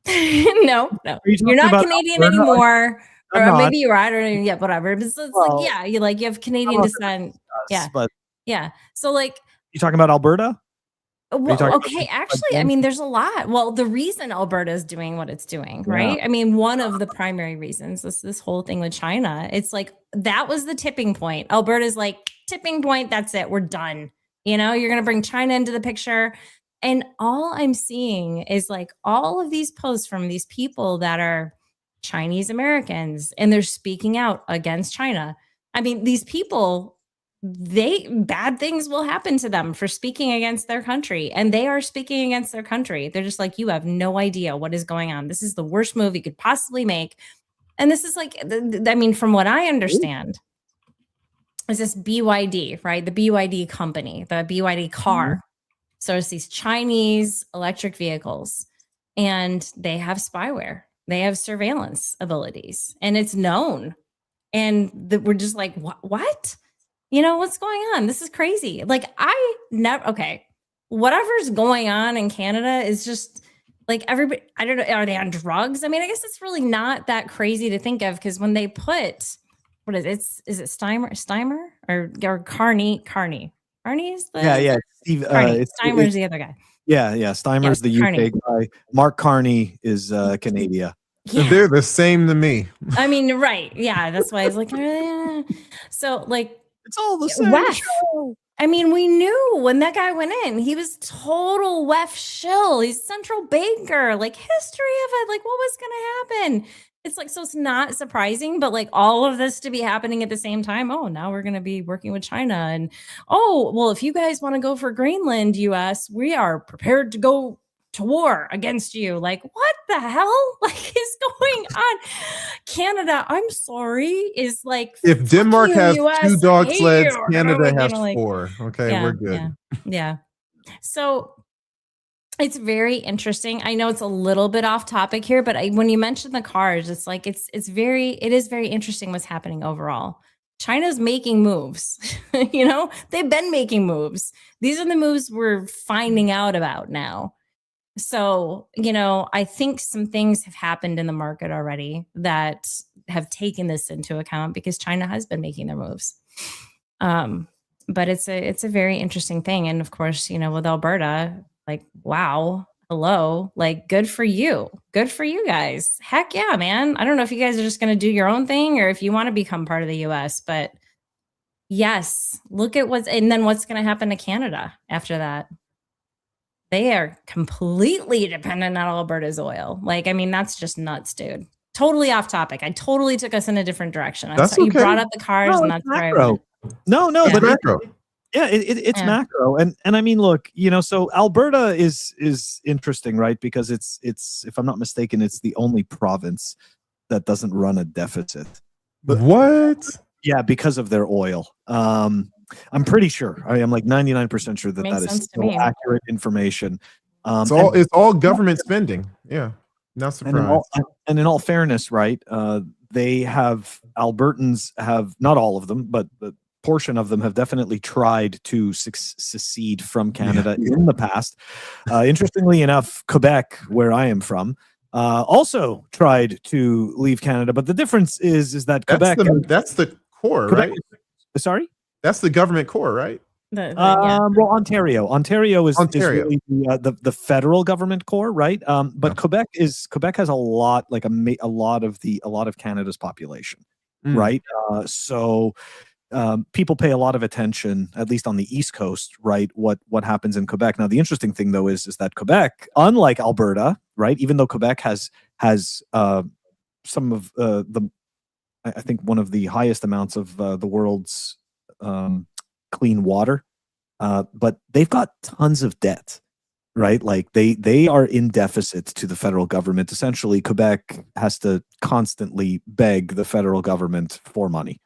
No. You're not Canadian anymore. Or maybe you are. I don't know yet, whatever. But it's like, you have Canadian descent. Yeah. So like, you talking about Alberta? Well, okay, actually, I mean, there's a lot. Well, the reason Alberta is doing what it's doing, right? I mean, one of the primary reasons, this whole thing with China, it's like, that was the tipping point. Alberta's like, tipping point, that's it, we're done. You're going to bring China into the picture. And all I'm seeing is like all of these posts from these people that are Chinese Americans, and they're speaking out against China. I mean, these people, bad things will happen to them for speaking against their country, and they are speaking against their country. They're just like, you have no idea what is going on. This is the worst move you could possibly make. And this is like, I mean, from what I understand, is this BYD, right? The BYD company, the BYD car. So it's these Chinese electric vehicles, and they have spyware. They have surveillance abilities, and it's known. And we're just like, what? What's going on? This is crazy. Like, whatever's going on in Canada is just like everybody, I don't know, are they on drugs? I mean, I guess it's really not that crazy to think of, because when they put, what is it? Is it Steimer or Carney? Carney is the Steve. Steimer's the other guy. Yeah. Steimer's the UK guy. Mark Carney is Canada. Yeah. They're the same to me. I mean, right. Yeah. That's why I was like, so like, it's all the same WEF. show. I mean, we knew when that guy went in, he was total WEF shill. He's central banker, like history of it. Like, what was going to happen? It's like, so it's not surprising, but like all of this to be happening at the same time. Oh, now we're going to be working with China. And oh, well, if you guys want to go for Greenland, US, we are prepared to go to war against you. Like, what the hell like is going on? Canada, I'm sorry, is like, if Denmark has US, 2 dog sleds, you. Canada has Like, 4. Okay, yeah, we're good. Yeah. So it's very interesting. I know it's a little bit off topic here, but when you mention the cars, it's like it is very interesting what's happening overall. China's making moves. They've been making moves. These are the moves we're finding out about now. So, I think some things have happened in the market already that have taken this into account because China has been making their moves. But it's a very interesting thing. And of course, with Alberta, like, wow, hello, like, good for you. Good for you guys. Heck yeah, man. I don't know if you guys are just going to do your own thing or if you want to become part of the US, but yes, look at and then what's going to happen to Canada after that? They are completely dependent on Alberta's oil. Like, I mean, that's just nuts, dude. Totally off topic. I totally took us in a different direction. That's okay. You brought up the cars, and that's macro. No, yeah. but macro. It's macro, and I mean, look, so Alberta is interesting, right? Because it's if I'm not mistaken, it's the only province that doesn't run a deficit. But what? Yeah, because of their oil. I'm pretty sure. I'm like 99% sure that is still accurate information. It's all government spending. Yeah, not surprised. And in all fairness, right? Albertans have, not all of them, but the portion of them have definitely tried to secede from Canada in the past. Interestingly enough, Quebec, where I am from, also tried to leave Canada, but the difference is that Quebec. That's the core, Quebec, right? Sorry? That's the government core, right? Well, Ontario is really the federal government core, right? But Quebec has a lot, like a lot of Canada's population, right? So people pay a lot of attention, at least on the East Coast, right? What happens in Quebec? Now, the interesting thing though is that Quebec, unlike Alberta, right? Even though Quebec has some of I think one of the highest amounts of the world's clean water, but they've got tons of debt, right? Like they are in deficit to the federal government. Essentially, Quebec has to constantly beg the federal government for money.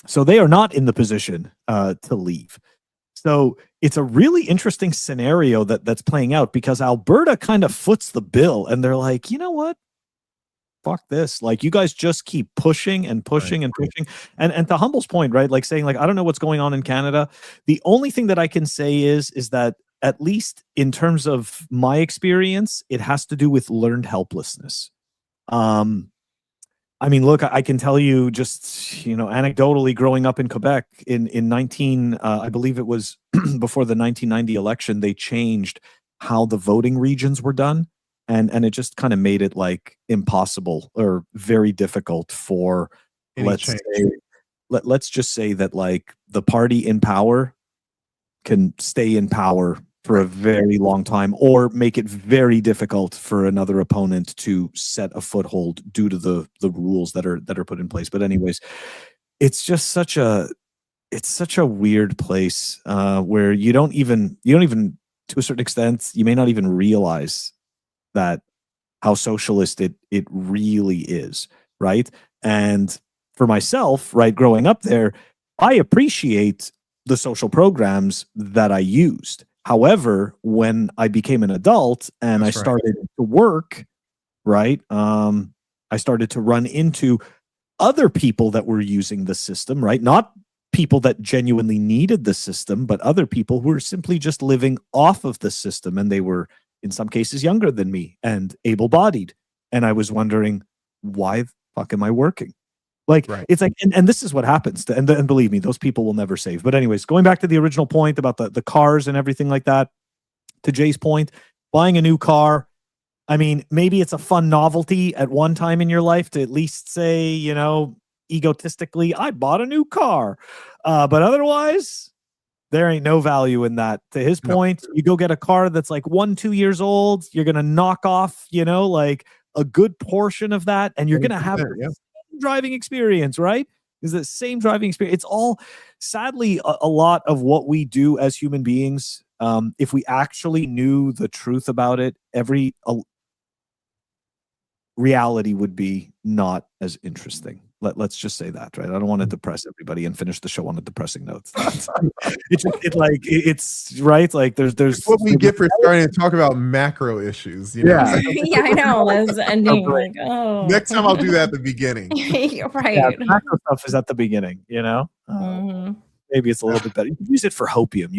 So they are not in the position to leave. So it's a really interesting scenario that's playing out because Alberta kind of foots the bill and they're like, you know what? Fuck this. Like, you guys just keep pushing and pushing and pushing. And to Humble's point, right? Like saying, like, I don't know what's going on in Canada. The only thing that I can say is that at least in terms of my experience, it has to do with learned helplessness. I mean, look, I can tell you just, anecdotally growing up in Quebec in I believe it was before the 1990 election, they changed how the voting regions were done. And it just kind of made it like impossible or very difficult for, let's just say that like the party in power can stay in power for a very long time or make it very difficult for another opponent to set a foothold due to the rules that are put in place. But anyways, it's just such a weird place where you don't even to a certain extent, you may not even realize that how socialist it really is, right? And for myself, right, growing up there, I appreciate the social programs that I used. However, when I became an adult and I started to work, right, I started to run into other people that were using the system, right? Not people that genuinely needed the system, but other people who were simply just living off of the system, and they were in some cases younger than me and able-bodied. And I was wondering, why the fuck am I working? Like, it's like, and this is what happens. And believe me, those people will never save. But anyways, going back to the original point about the cars and everything like that, to Jay's point, buying a new car, I mean, maybe it's a fun novelty at one time in your life to at least say, egotistically, I bought a new car. But otherwise, there ain't no value in that. To his point, you go get a car that's like 1-2 years old, you're going to knock off, like a good portion of that, and you're going to have the same driving experience, right? Is the same driving experience. It's all, sadly, a lot of what we do as human beings. If we actually knew the truth about it, every reality would be not as interesting. Let's just say that, right? I don't want to depress everybody and finish the show on a depressing note. It's right. Like there's what we get for starting to talk about macro issues. Yeah, yeah, I know. It's ending like, oh. Next time I'll do that at the beginning. You're right. Yeah, the macro stuff is at the beginning. Maybe it's a little bit better. You can use it for hopium.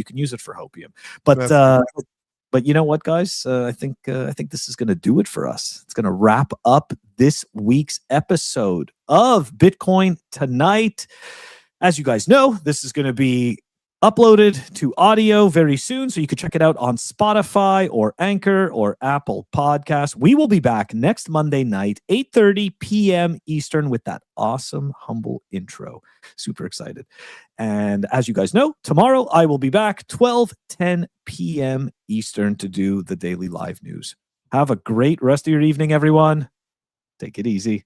But you know what, guys? I think this is going to do it for us. It's going to wrap up this week's episode of Bitcoin Tonight. As you guys know, this is going to be uploaded to audio very soon, so you can check it out on Spotify or Anchor or Apple Podcasts. We will be back next Monday night, 8:30 p.m. Eastern, with that awesome Humble intro. Super excited. And as you guys know, tomorrow I will be back 12:10 p.m. Eastern to do the daily live news. Have a great rest of your evening, everyone. Take it easy.